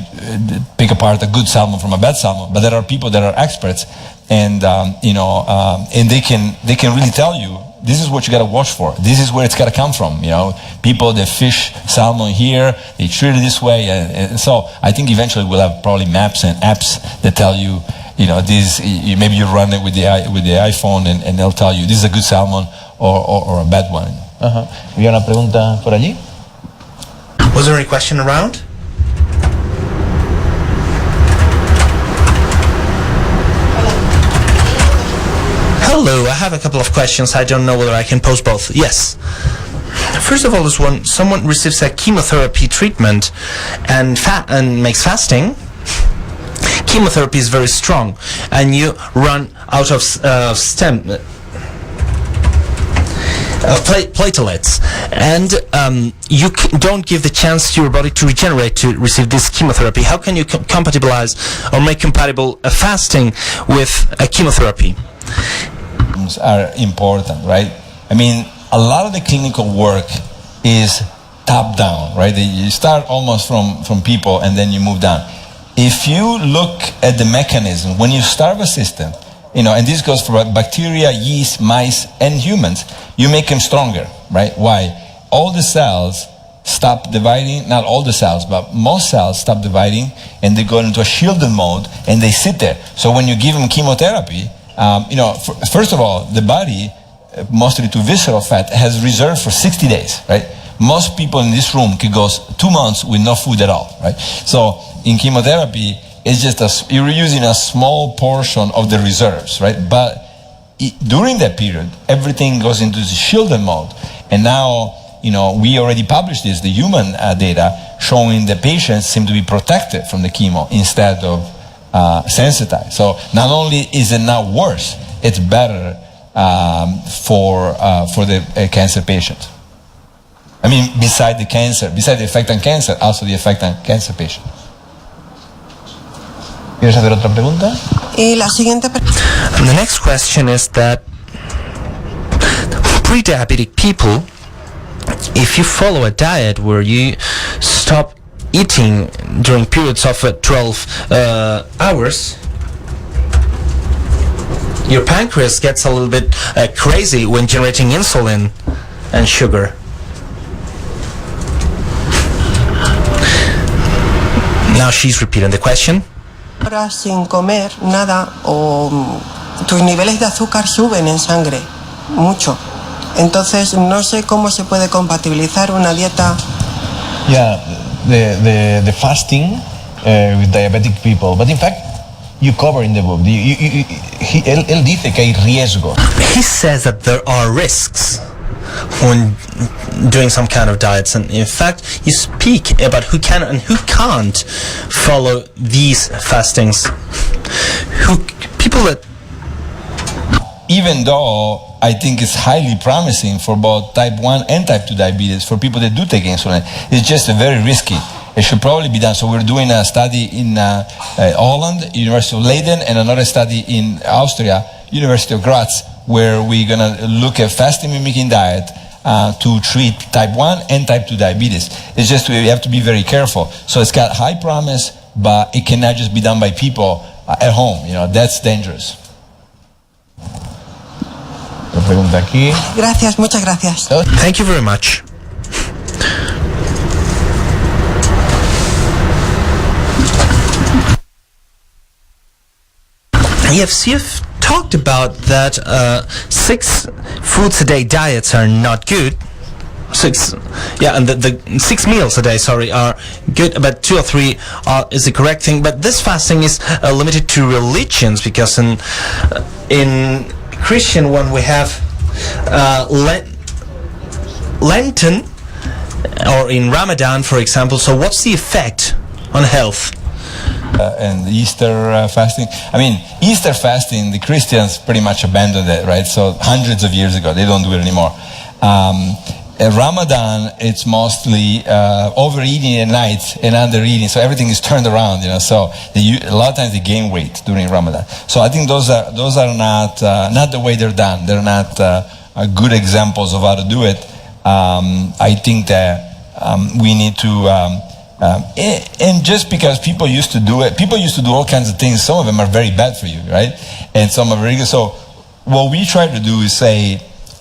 A: pick apart a good salmon from a bad salmon, but there are people that are experts, and and they can really tell you, this is what you got to watch for. This is where it's got to come from. People that fish salmon here, they treat it this way, and so I think eventually we'll have probably maps and apps that tell you, this. Maybe you run it with the iPhone, and they'll tell you this is a good salmon or a bad one.
D: ¿Había una pregunta por allí?
E: Was there any question around? Hello, I have a couple of questions. I don't know whether I can pose both. Yes. First of all, is when someone receives a chemotherapy treatment and makes fasting. Chemotherapy is very strong, and you run out of platelets, and you don't give the chance to your body to regenerate to receive this chemotherapy. How can you compatibilize or make compatible a fasting with a chemotherapy?
A: Are important, right? I mean, a lot of the clinical work is top down, right? You start almost from people and then you move down. If you look at the mechanism, when you starve a system, and this goes for bacteria, yeast, mice, and humans, you make them stronger, right? Why? All the cells stop dividing, not all the cells, but most cells stop dividing, and they go into a shielded mode, and they sit there. So when you give them chemotherapy, first of all, the body, mostly to visceral fat, has reserve for 60 days, right? Most people in this room could go 2 months with no food at all, right? So in chemotherapy, it's just you're using a small portion of the reserves, right? But during that period, everything goes into the shielded mode. And now, we already published this, the human data, showing the patients seem to be protected from the chemo instead of sensitized. So not only is it not worse, it's better for the cancer patients. I mean, beside the effect on cancer, also the effect on cancer patients.
D: ¿Quieres hacer otra pregunta?
G: Y la siguiente
E: And the next question is that pre-diabetic people, if you follow a diet where you stop eating during periods of 12 hours, your pancreas gets a little bit crazy when generating insulin and sugar. Now she's repeating the question.
G: horas sin comer nada o tus niveles de azúcar suben en sangre mucho. Entonces no sé cómo se puede compatibilizar una dieta.
D: Yeah, the fasting with diabetic people, but in fact you cover in the book. Él dice que hay riesgo.
E: He says that there are risks when doing some kind of diets, and in fact you speak about who can and who can't follow these fastings. People that,
A: even though I think it's highly promising for both type 1 and type 2 diabetes, for people that do take insulin, it's just very risky. It should probably be done. So we're doing a study in Holland, University of Leiden, and another study in Austria, University of Graz, where we're going to look at fasting mimicking diet to treat type 1 and type 2 diabetes. It's just we have to be very careful. So it's got high promise, but it cannot just be done by people at home. That's dangerous.
D: Pregunta aquí.
G: Gracias, muchas gracias.
E: thank you very much. Yes, you've talked about that 6 foods a day diets are not good. And the 6 meals a day, are good, but 2 or 3 is the correct thing. But this fasting is limited to religions, because in Christian one we have Lenten, or in Ramadan, for example. So what's the effect on health?
A: And Easter fasting. I mean, Easter fasting, the Christians pretty much abandoned it, right? So hundreds of years ago, they don't do it anymore. Ramadan, it's mostly overeating at night and under-eating, so everything is turned around, So a lot of times they gain weight during Ramadan. So I think those are not the way they're done. They're not good examples of how to do it. I think that we need to. And just because people used to do it, people used to do all kinds of things. Some of them are very bad for you, right? And some are very good. So what we try to do is say,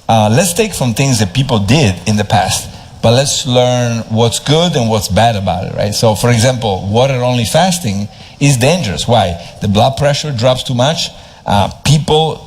A: let's take from things that people did in the past, but let's learn what's good and what's bad about it, right? So for example, water-only fasting is dangerous. Why? The blood pressure drops too much. People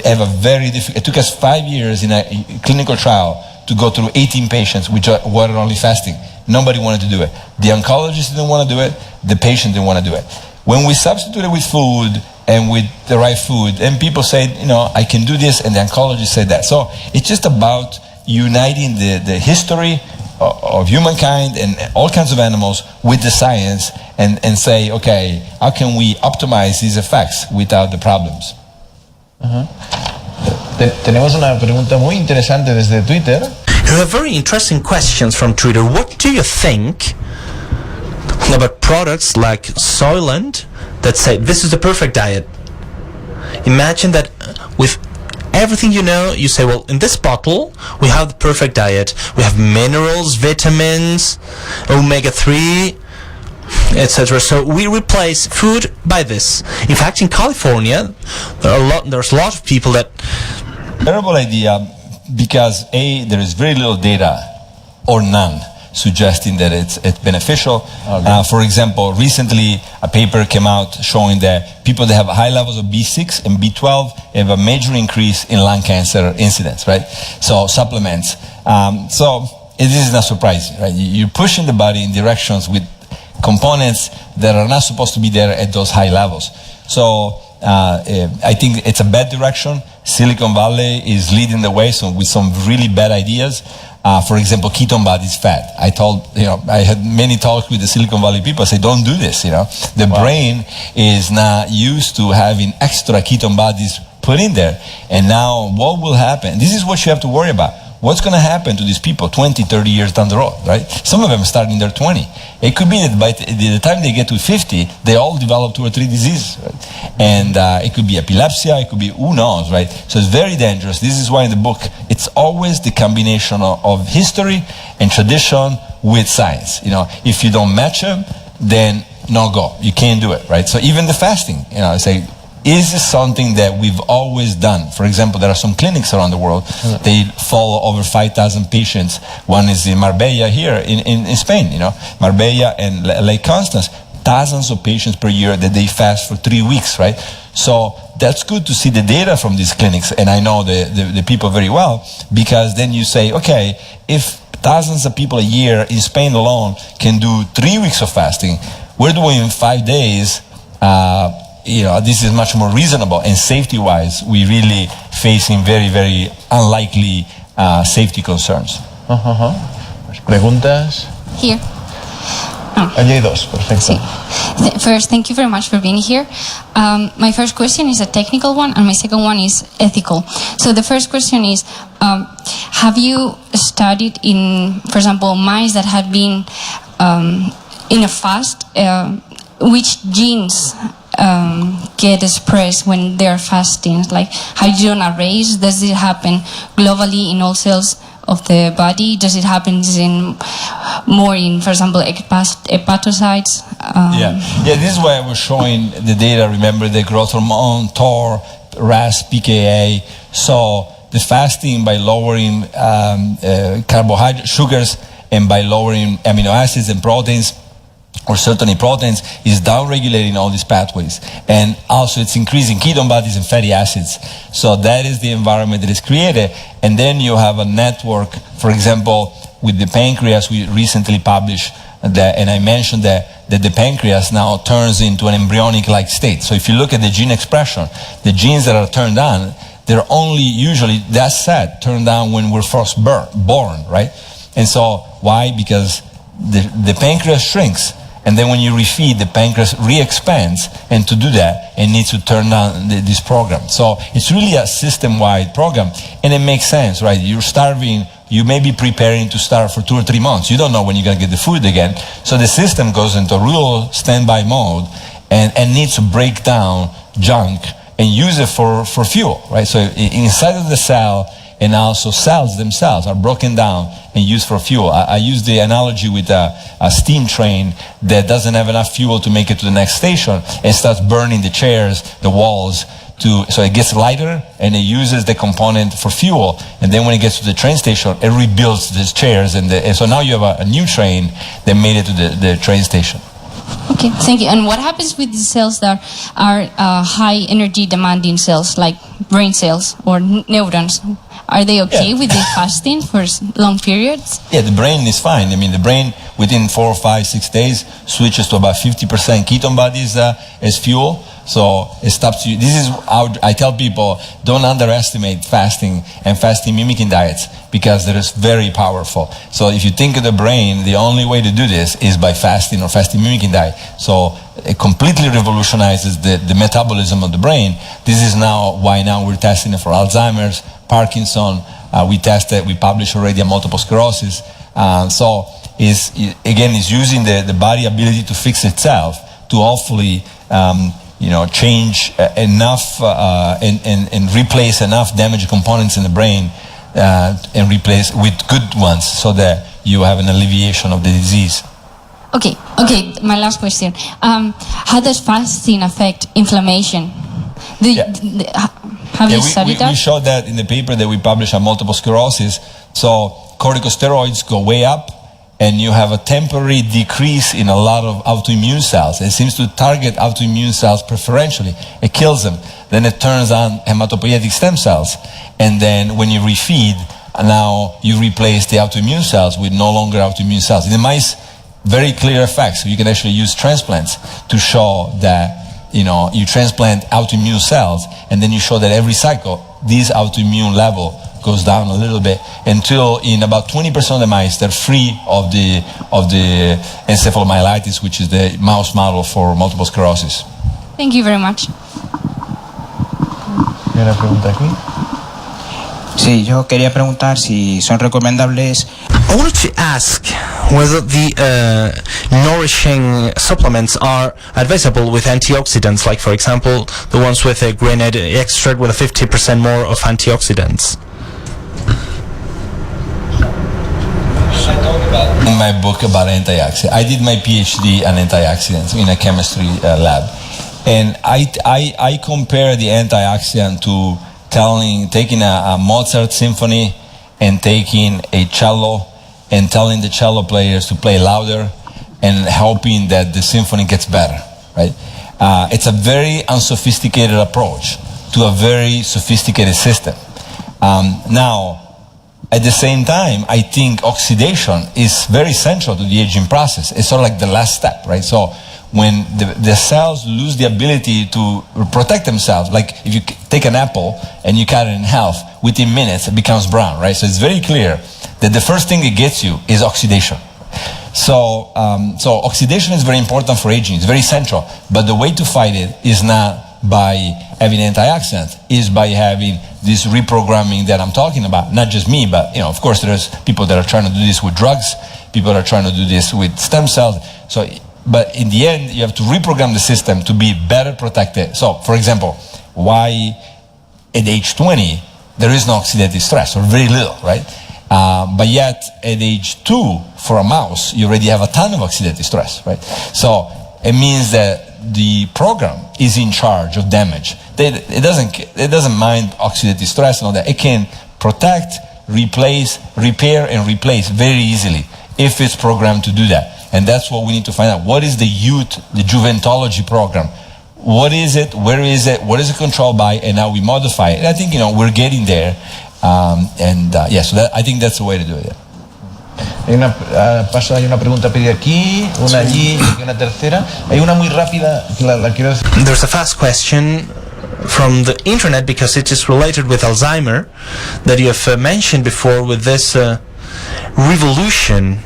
A: have a very difficult, it took us 5 years in a clinical trial to go through 18 patients with water-only fasting. Nobody wanted to do it. The oncologist didn't want to do it. The patient didn't want to do it. When we substituted with food and with the right food, and people said, I can do this, and the oncologist said that. So it's just about uniting the history of humankind and all kinds of animals with the science and say, okay, how can we optimize these effects without the problems?
D: Tenemos una pregunta muy interesante desde Twitter.
E: You have very interesting questions from Twitter. What do you think about products like Soylent that say this is the perfect diet? Imagine that with everything you know, you say, well, in this bottle we have the perfect diet. We have minerals, vitamins, omega-3, etc. So we replace food by this. In fact, in California, there's a lot of people that...
A: Terrible idea, because there is very little data or none suggesting that it's beneficial.
D: Okay.
A: For example, recently a paper came out showing that people that have high levels of B6 and B12 have a major increase in lung cancer incidence, right? So supplements. So it is not surprising, right? You're pushing the body in directions with components that are not supposed to be there at those high levels. So I think it's a bad direction. Silicon Valley is leading the way with some really bad ideas. For example, ketone bodies fat. I had many talks with the Silicon Valley people. I say, don't do this, The brain is not used to having extra ketone bodies put in there. And now what will happen? This is what you have to worry about. What's going to happen to these people 20, 30 years down the road, right? Some of them start in their 20. It could be that by the time they get to 50, they all develop 2 or 3 diseases, right? And it could be epilepsy, it could be who knows, right? So it's very dangerous. This is why in the book, it's always the combination of history and tradition with science. If you don't match them, then no go. You can't do it, right? So even the fasting, I say, is this something that we've always done? For example, there are some clinics around the world. They follow over 5,000 patients. One is in Marbella here in Spain, Marbella and Lake Constance. Thousands of patients per year that they fast for 3 weeks, right? So that's good to see the data from these clinics, and I know the people very well, because then you say, okay, if thousands of people a year in Spain alone can do 3 weeks of fasting, we're doing 5 days. This is much more reasonable, and safety-wise, we really facing very, very unlikely safety concerns.
D: ¿Preguntas?
H: Here.
D: Allí hay dos, perfecto.
H: Sí. First, thank you very much for being here. My first question is a technical one, and my second one is ethical. So the first question is, have you studied in, for example, mice that have been in a fast, which genes get expressed when they're fasting? Like, how you do on a race, does it happen globally in all cells of the body? Does it happen more in, for example, hepatocytes?
A: This is why I was showing the data. Remember the growth hormone, TOR, RAS, PKA. So the fasting by lowering carbohydrate, sugars, and by lowering amino acids and proteins, or certainly proteins, is downregulating all these pathways. And also it's increasing ketone bodies and fatty acids. So that is the environment that is created. And then you have a network, for example, with the pancreas. We recently published that, and I mentioned that the pancreas now turns into an embryonic-like state. So if you look at the gene expression, the genes that are turned on, they're only usually, that's said, turned on when we're first born, right? And so why? Because the pancreas shrinks. And then when you refeed, the pancreas re-expands, and to do that, it needs to turn on this program. So it's really a system-wide program, and it makes sense, right? You're starving, you may be preparing to starve for 2 or 3 months. You don't know when you're going to get the food again. So the system goes into real standby mode and needs to break down junk and use it for fuel, right? So inside of the cell, and also cells themselves are broken down and used for fuel. I use the analogy with a steam train that doesn't have enough fuel to make it to the next station and starts burning the chairs, the walls, so it gets lighter and it uses the component for fuel. And then when it gets to the train station, it rebuilds these chairs. And so now you have a new train that made it to the train station.
H: Okay, thank you. And what happens with the cells that are high energy demanding cells, like brain cells or neurons? are they okay with the fasting for long periods?
A: Yeah, the brain is fine. I mean, the brain within 4, 5, 6 days switches to about 50% ketone bodies as fuel. So it stops you. This is how I tell people, don't underestimate fasting and fasting mimicking diets, because that is very powerful. So if you think of the brain, the only way to do this is by fasting or fasting mimicking diet. So it completely revolutionizes the metabolism of the brain. This is now why now we're testing it for Alzheimer's, Parkinson. We published already on multiple sclerosis. So is using the body ability to fix itself to hopefully change enough and replace enough damaged components in the brain and replace with good ones, so that you have an alleviation of the disease.
H: Okay, my last question. How does fasting affect inflammation? Have you studied that?
A: We showed that in the paper that we published on multiple sclerosis. So corticosteroids go way up, and you have a temporary decrease in a lot of autoimmune cells. It seems to target autoimmune cells preferentially. It kills them. Then it turns on hematopoietic stem cells. And then when you refeed, now you replace the autoimmune cells with no longer autoimmune cells. In the mice, very clear effects. So you can actually use transplants to show that, you transplant autoimmune cells, and then you show that every cycle, this autoimmune level goes down a little bit until in about 20% of the mice they're free of the encephalomyelitis, which is the mouse model for multiple sclerosis.
H: Thank you very much.
D: ¿Hay una pregunta aquí?
I: Sí, yo quería preguntar si son recomendables.
E: I wanted to ask whether the nourishing supplements are advisable with antioxidants, like for example the ones with a grenade extract with a 50% more of antioxidants.
A: In my book about antioxidants, I did my PhD on antioxidants in a chemistry lab, and I compare the antioxidant to taking a Mozart symphony and taking a cello and telling the cello players to play louder and hoping that the symphony gets better, right? It's a very unsophisticated approach to a very sophisticated system. Now, at the same time, I think oxidation is very central to the aging process. It's sort of like the last step, right? So when the cells lose the ability to protect themselves, like if you take an apple and you cut it in half, within minutes it becomes brown, right? So it's very clear that the first thing it gets you is oxidation. So oxidation is very important for aging. It's very central. But the way to fight it is not by having antioxidants, is by having this reprogramming that I'm talking about. Not just me, but of course there's people that are trying to do this with drugs, people that are trying to do this with stem cells. So, but in the end, you have to reprogram the system to be better protected. So, for example, why at age 20 there is no oxidative stress, or very little, right? But yet at age 2, for a mouse, you already have a ton of oxidative stress, right? So it means that the program is in charge of damage. It doesn't mind oxidative stress and all that. It can protect, replace, repair, and replace very easily if it's programmed to do that. And that's what we need to find out. What is the juventology program? What is it? Where is it? What is it controlled by? And now we modify it. And I think we're getting there. So I think that's the way to do it.
D: Hay una pregunta pedida aquí, una allí y una tercera. Hay una muy rápida que la quiero decir.
E: There's a fast question from the internet, because it is related with Alzheimer, that you have mentioned before, with this revolution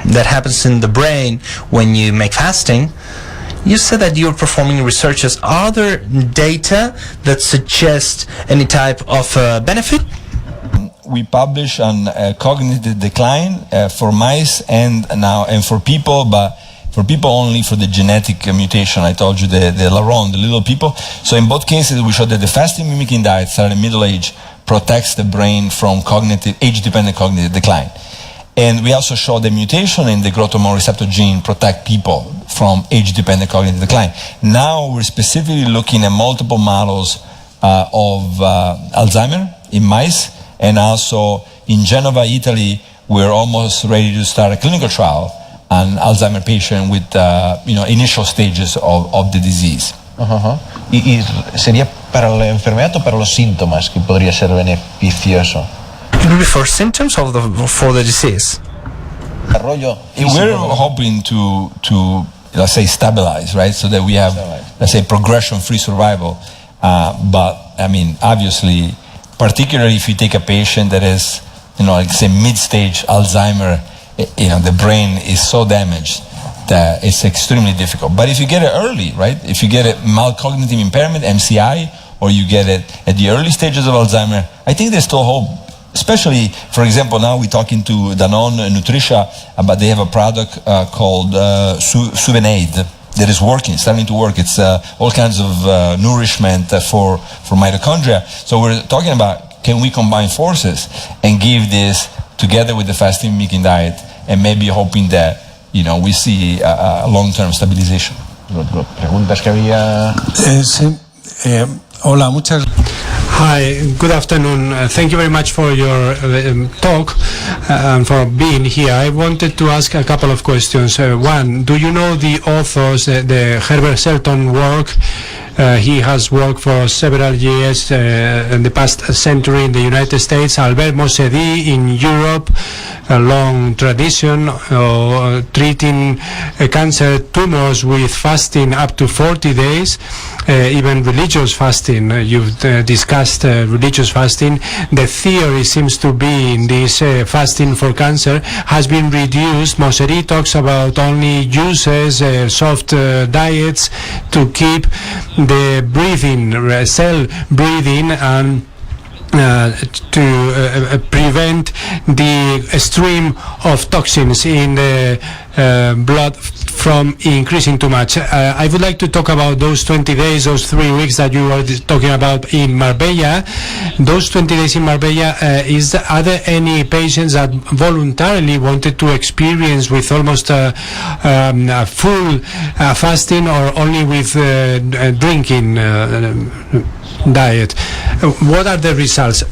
E: that happens in the brain when you make fasting. You said that you're performing researches. Are there data that suggest any type of benefit?
A: We publish on cognitive decline for mice and for people, but for people only for the genetic mutation. I told you the larron, the little people. So in both cases, we showed that the fasting mimicking diet started in middle age protects the brain from age-dependent cognitive decline. And we also showed the mutation in the growth hormone receptor gene protect people from age-dependent cognitive decline. Now we're specifically looking at multiple models of Alzheimer in mice. And also in Genova, Italy, we're almost ready to start a clinical trial on Alzheimer patient with initial stages of the disease.
D: ¿Y sería para la enfermedad o para los síntomas que podría ser beneficioso?
E: It will be for symptoms or for the disease?
A: We're hoping to let's say stabilize, right? So that we have, let's say, progression-free survival. But I mean, obviously, particularly if you take a patient that is, like say mid-stage Alzheimer, the brain is so damaged that it's extremely difficult. But if you get it early, right? If you get it mild cognitive impairment, MCI, or you get it at the early stages of Alzheimer, I think there's still hope. Especially, for example, now we're talking to Danone Nutricia, but they have a product called Suvenaid that is working, starting to work. It's all kinds of nourishment for mitochondria. So we're talking about, can we combine forces and give this together with the fasting mimicking diet, and maybe hoping that we see a long-term stabilization.
D: Preguntas que había.
F: Hola, muchas.
B: Hi, good afternoon. Thank you very much for your talk and for being here. I wanted to ask a couple of questions. One, do you know the authors, the Herbert Shelton work? He has worked for several years in the past century in the United States. Albert Mosedi in Europe, a long tradition treating cancer tumors with fasting up to 40 days, even religious fasting. You've discussed religious fasting. The theory seems to be in this fasting for cancer has been reduced. Mosedi talks about only uses soft diets to keep the breathing, cell breathing, and to prevent the stream of toxins in the blood from increasing too much. I would like to talk about those 20 days, those 3 weeks that you were talking about in Marbella. Those 20 days in Marbella, are there any patients that voluntarily wanted to experience with almost a full fasting, or only with drinking diet? What are the results?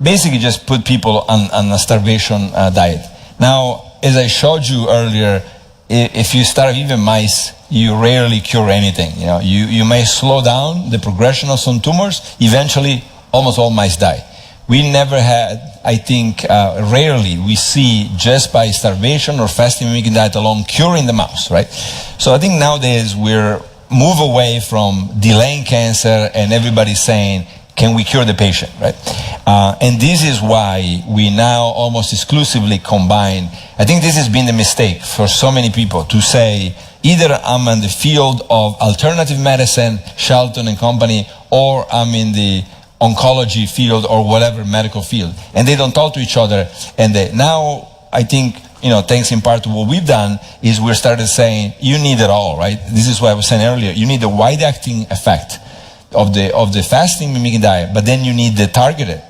A: Basically just put people on a starvation diet. Now, as I showed you earlier, if you starve even mice, you rarely cure anything. You may slow down the progression of some tumors. Eventually, almost all mice die. We never had, I think, rarely we see just by starvation or fasting mimicking diet alone curing the mouse, right? So I think nowadays we're move away from delaying cancer and everybody's saying, can we cure the patient, right? And this is why we now almost exclusively combine. I think this has been the mistake for so many people to say, either I'm in the field of alternative medicine, Shelton and company, or I'm in the oncology field or whatever medical field. And they don't talk to each other. And now I think, thanks in part to what we've done, is we started saying, you need it all, right? This is what I was saying earlier. You need the wide-acting effect of the fasting mimicking diet, but then you need the targeted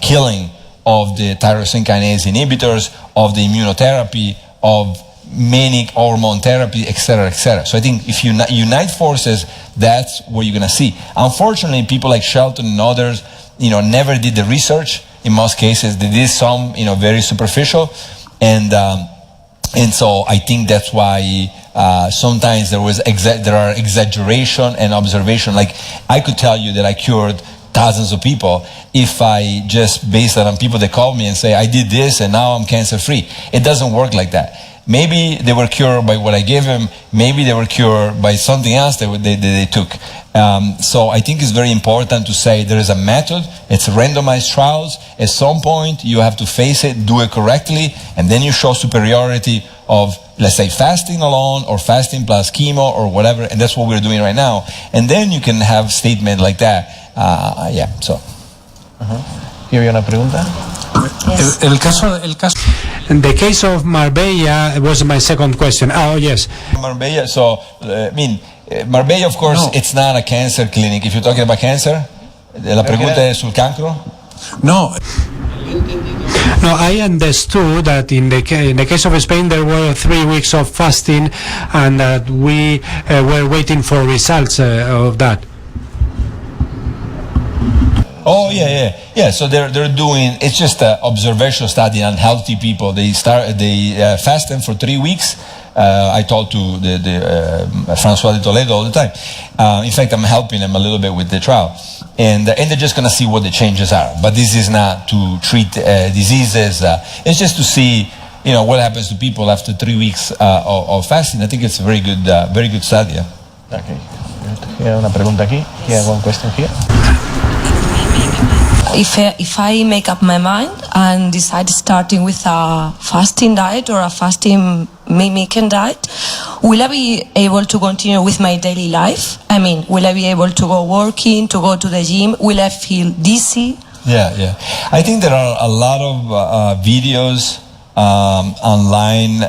A: killing of the tyrosine kinase inhibitors, of the immunotherapy, of many hormone therapy, etc., etc. So I think if you unite forces, that's what you're going to see. Unfortunately, people like Shelton and others, never did the research. In most cases, they did some, very superficial, and so I think that's why sometimes there are exaggeration and observation. Like I could tell you that I cured thousands of people if I just based it on people that call me and say I did this and now I'm cancer free. It doesn't work like that. Maybe they were cured by what I gave them. Maybe they were cured by something else that they took. So I think it's very important to say there is a method. It's randomized trials. At some point you have to face it, do it correctly, and then you show superiority of, let's say, fasting alone or fasting plus chemo or whatever, and that's what we're doing right now. And then you can have statement like that.
D: ¿Y había una pregunta?
F: El caso.
B: The case of Marbella was my second question. Oh, yes.
A: Marbella, Marbella, of course, it's not a cancer clinic. If you're talking about cancer, la pregunta es sul cancro?
F: No.
B: No, I understood that in the case of Spain there were 3 weeks of fasting, and that we were waiting for results of that.
A: Oh yeah. So they're doing. It's just an observational study on healthy people. They fast them for 3 weeks. I talk to the Francois de Toledo all the time. In fact, I'm helping them a little bit with the trial. And they're just going to see what the changes are. But this is not to treat diseases. It's just to see, what happens to people after 3 weeks of fasting. I think it's a very good study. Yeah?
D: Okay. Here, una pregunta aquí. Here, one question here.
J: If I make up my mind and decide starting with a fasting diet or a fasting mimicking diet, will I be able to continue with my daily life? I mean, will I be able to go working, to go to the gym? Will I feel dizzy?
A: Yeah. I think there are a lot of videos online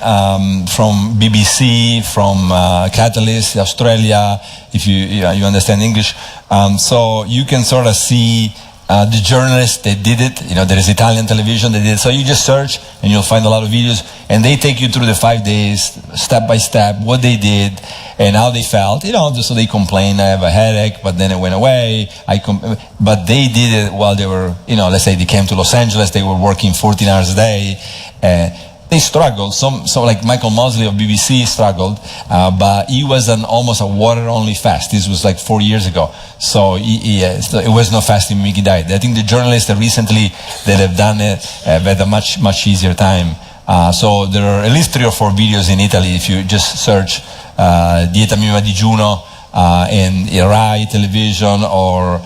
A: from BBC, from Catalyst, Australia, if you understand English. So you can sort of see the journalists that did it. There is Italian television that did it. So you just search and you'll find a lot of videos, and they take you through the 5 days, step by step, what they did and how they felt. So they complain, I have a headache, but then it went away. But they did it while they were, let's say they came to Los Angeles, they were working 14 hours a day. They struggled. Some like Michael Mosley of BBC struggled, but he was almost a water-only fast. This was like 4 years ago. So it was no fasting mimicking diet. I think the journalists that recently that have done it have had a much easier time. So there are at least 3 or 4 videos in Italy. If you just search dieta minima digiuno in Rai television or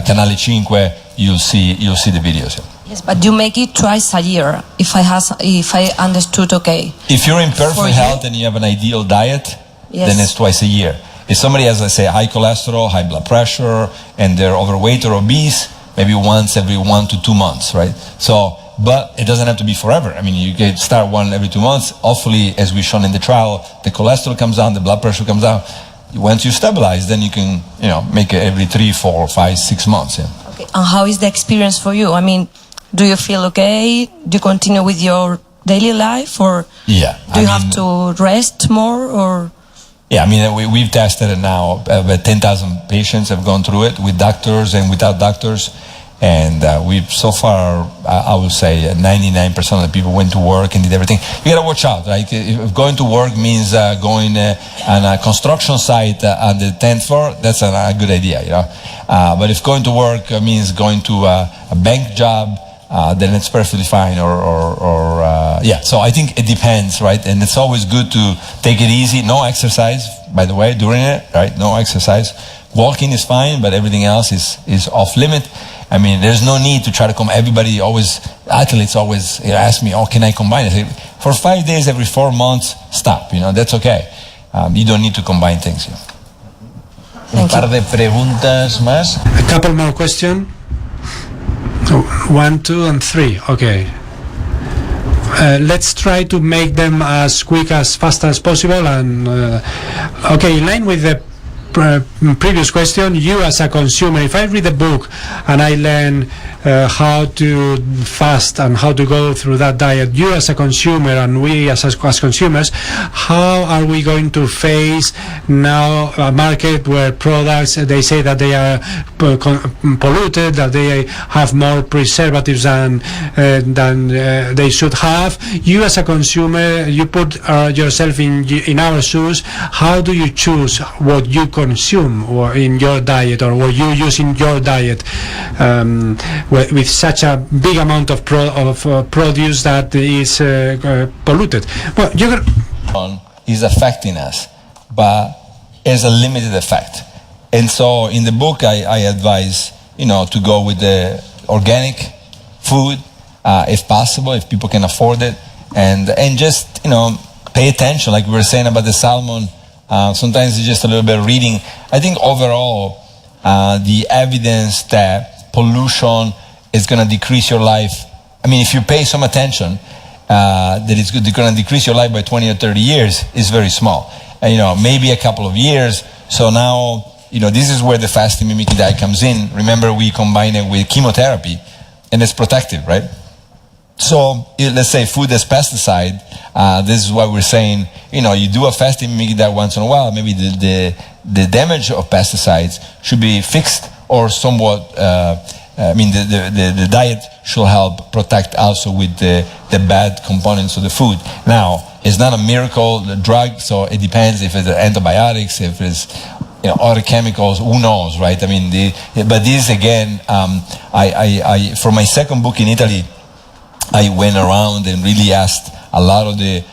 A: Canale 5, you'll see the videos.
J: Yes, but you make it twice a year, if I understood okay.
A: If you're in perfect health and you have an ideal diet, then it's twice a year. If somebody has, let's say, high cholesterol, high blood pressure, and they're overweight or obese, maybe once every 1 to 2 months, right? So, but it doesn't have to be forever. I mean, you can start one every 2 months. Hopefully, as we've shown in the trial, the cholesterol comes down, the blood pressure comes down. Once you stabilize, then you can, make it every 3, 4, 5, 6 months. Yeah.
J: Okay. And how is the experience for you? I mean, do you feel okay? Do you continue with your daily life, or do you have to rest more, or?
A: Yeah, I mean, we've tested it now. About 10,000 patients have gone through it with doctors and without doctors. And we've so far, I would say 99% of the people went to work and did everything. You gotta watch out, right? If going to work means going on a construction site on the 10th floor, that's a good idea, But if going to work means going to a bank job, then it's perfectly fine. So I think it depends, right? And it's always good to take it easy. No exercise, by the way, during it, right? No exercise. Walking is fine, but everything else is off limit. I mean, there's no need to try to athletes always ask me, can I combine it? For 5 days every 4 months, stop, that's okay. You don't need to combine things.
D: Un par de preguntas más.
B: A couple more questions. 1, 2, and 3. Okay. Let's try to make them as quick as fast as possible. And in line with the previous question, you as a consumer, if I read a book and I learn how to fast and how to go through that diet, you as a consumer and we as consumers, how are we going to face now a market where products, they say that they are polluted, that they have more preservatives than they should have? You as a consumer, you put yourself in our shoes. How do you choose what you consume or in your diet, or what you use in your diet, with such a big amount of produce that is polluted? Well,
A: is affecting us, but it's a limited effect. And so in the book, I advise to go with the organic food, if possible, if people can afford it, and just pay attention, like we were saying about the salmon. Sometimes it's just a little bit of reading. I think overall, the evidence that pollution is going to decrease your life, I mean, if you pay some attention, that it's going to decrease your life by 20 or 30 years is very small. Maybe a couple of years. So now, this is where the fasting mimicking diet comes in. Remember, we combine it with chemotherapy, and it's protective, right? So let's say food as pesticide. This is why we're saying, you do a fasting mimicking diet once in a while. Maybe the damage of pesticides should be fixed or somewhat I mean, the diet should help protect also with the bad components of the food. Now, it's not a miracle drug, so it depends if it's antibiotics, if it's other chemicals, who knows, right? I mean, but this again, I for my second book in Italy, I went around and really asked a lot of the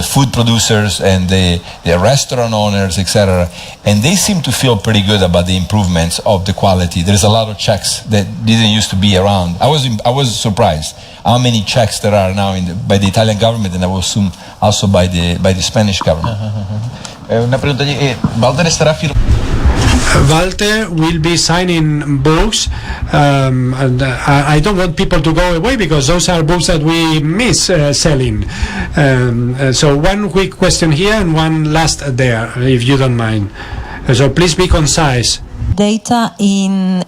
A: food producers and the restaurant owners, etc. And they seem to feel pretty good about the improvements of the quality. There's a lot of checks that didn't used to be around. I was surprised how many checks there are now by the Italian government, and I will assume also by the Spanish government.
D: Una pregunta, Valter estará firmando.
B: Walter will be signing books, and I don't want people to go away because those are books that we miss selling. So one quick question here and one last there, if you don't mind. So please be concise.
J: Data in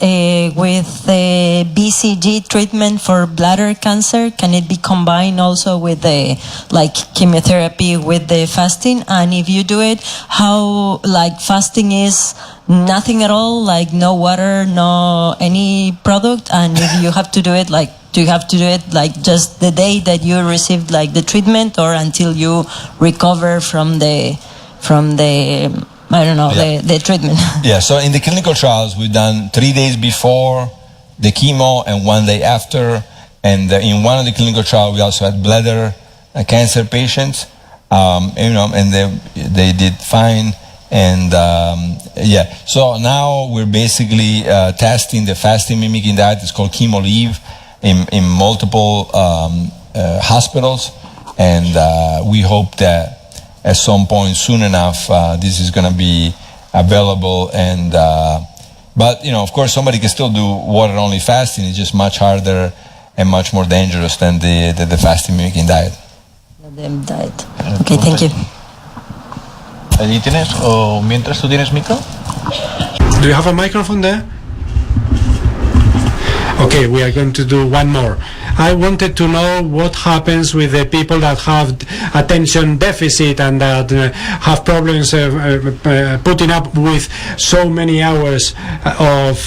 J: with the BCG treatment for bladder cancer, can it be combined also with the chemotherapy with the fasting? And if you do it, how fasting is nothing at all, no water, no any product, and if you have to do it do you have to do it just the day that you received the treatment, or until you recover from the I don't know, the treatment?
A: Yeah, so in the clinical trials, we've done 3 days before the chemo and 1 day after. And in one of the clinical trials, we also had bladder cancer patients, and they did fine. And so now we're basically testing the fasting mimicking diet. It's called Chemo Leave in multiple hospitals. And we hope that at some point soon enough, this is going to be available. And but of course, somebody can still do water-only fasting. It's just much harder and much more dangerous than the fasting mimicking diet.
J: The diet. Okay, thank you.
D: ¿Allí tienes o mientras tú tienes micro?
B: Do you have a microphone there? Okay, we are going to do one more. I wanted to know what happens with the people that have attention deficit and that have problems putting up with so many hours of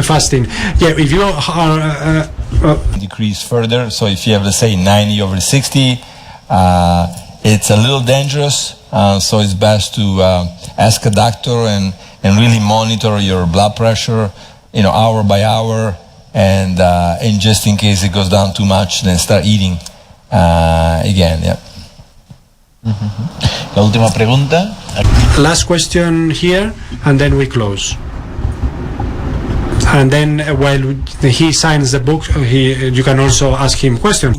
B: fasting. Yeah, if you are
A: decrease further. So if you have, let's say, 90/60, it's a little dangerous. So it's best to ask a doctor and really monitor your blood pressure, hour by hour, and just in case it goes down too much, then start eating again. Yeah.
D: La última pregunta.
B: Last question here, and then we close. And then while he signs the book, you can also ask him questions.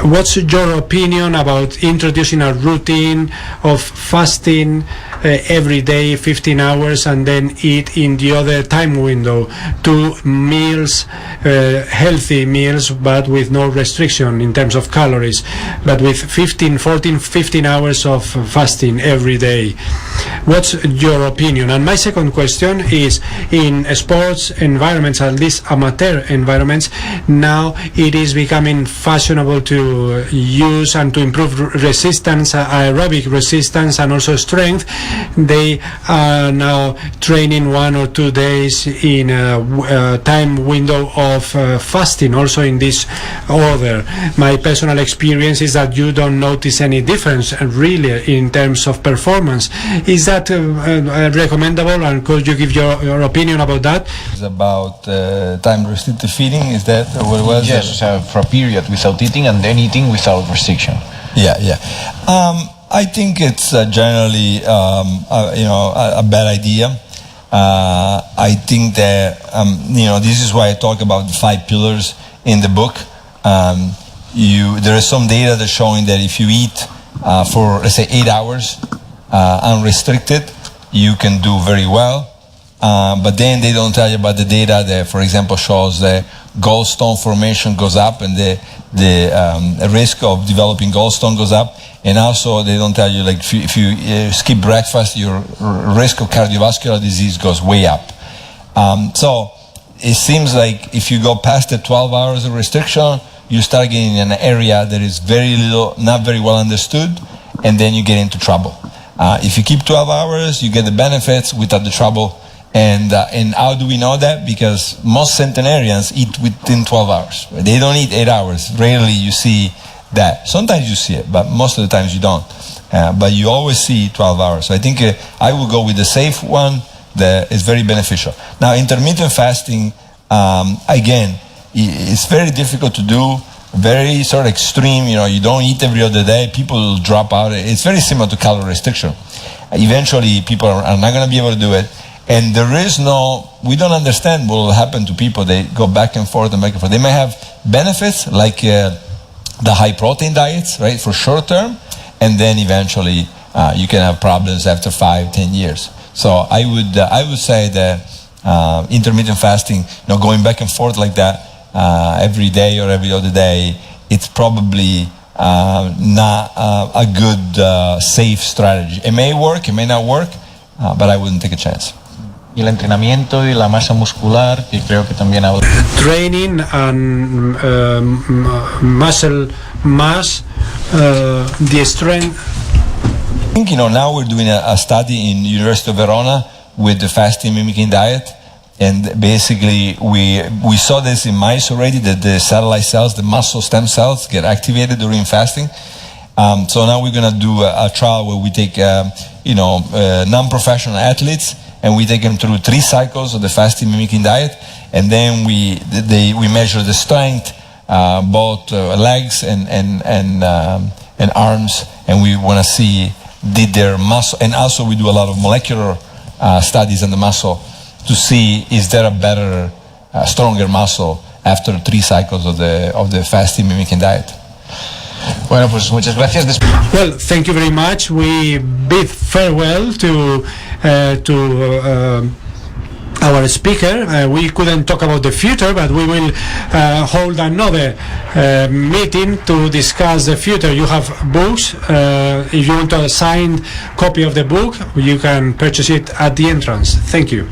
B: What's your opinion about introducing a routine of fasting every day, 15 hours, and then eat in the other time window, 2 meals, healthy meals, but with no restriction in terms of calories, but with 15 hours of fasting every day? What's your opinion? And my second question is, in sports environments, at least amateur environments, now it is becoming fashionable to use and to improve resistance, aerobic resistance, and also strength. They are now training 1 or 2 days in a time window of fasting, also in this order. My personal experience is that you don't notice any difference really in terms of performance. Is that recommendable, and could you give your opinion about that?
A: It's about time restricted feeding, is that what it was?
D: Yes, for a period without eating and then eating without restriction.
A: Yeah. I think it's generally a bad idea. I think that this is why I talk about the 5 pillars in the book. There is some data that's showing that if you eat for, let's say, 8 hours unrestricted, you can do very well. But then they don't tell you about the data that, for example, shows that gallstone formation goes up and the risk of developing gallstone goes up. And also they don't tell you, if you skip breakfast, your risk of cardiovascular disease goes way up. So it seems like if you go past the 12 hours of restriction, you start getting in an area that is not very well understood, and then you get into trouble. If you keep 12 hours, you get the benefits without the trouble, And how do we know that? Because most centenarians eat within 12 hours. They don't eat 8 hours. Rarely you see that. Sometimes you see it, but most of the times you don't. But you always see 12 hours. So I think I will go with the safe one that is very beneficial. Now, intermittent fasting, again, it's very difficult to do, very sort of extreme. You don't eat every other day. People will drop out. It's very similar to calorie restriction. Eventually, people are not going to be able to do it. And we don't understand what will happen to people. They go back and forth and back and forth. They may have benefits like the high protein diets, right, for short term. And then eventually you can have problems after 5-10 years. So I would say that intermittent fasting, going back and forth like that every day or every other day, it's probably not a good, safe strategy. It may work, it may not work, but I wouldn't take a chance.
D: Y el entrenamiento y la masa muscular, que creo que también habla.
B: Training and muscle mass, the strength.
A: I think now we're doing a study in University of Verona with the fasting mimicking diet, and basically we saw this in mice already, that the satellite cells, the muscle stem cells, get activated during fasting. So now we're going to do a trial where we take non-professional athletes, and we take them through 3 cycles of the fasting mimicking diet, and then we measure the strength, both legs and arms, and we want to see did their muscle, and also we do a lot of molecular studies on the muscle to see is there a better, stronger muscle after 3 cycles of the fasting mimicking diet.
D: Bueno, pues muchas gracias.
B: Well, thank you very much. We bid farewell to our speaker. We couldn't talk about the future, but we will hold another meeting to discuss the future. You have books. If you want a signed copy of the book, you can purchase it at the entrance. Thank you.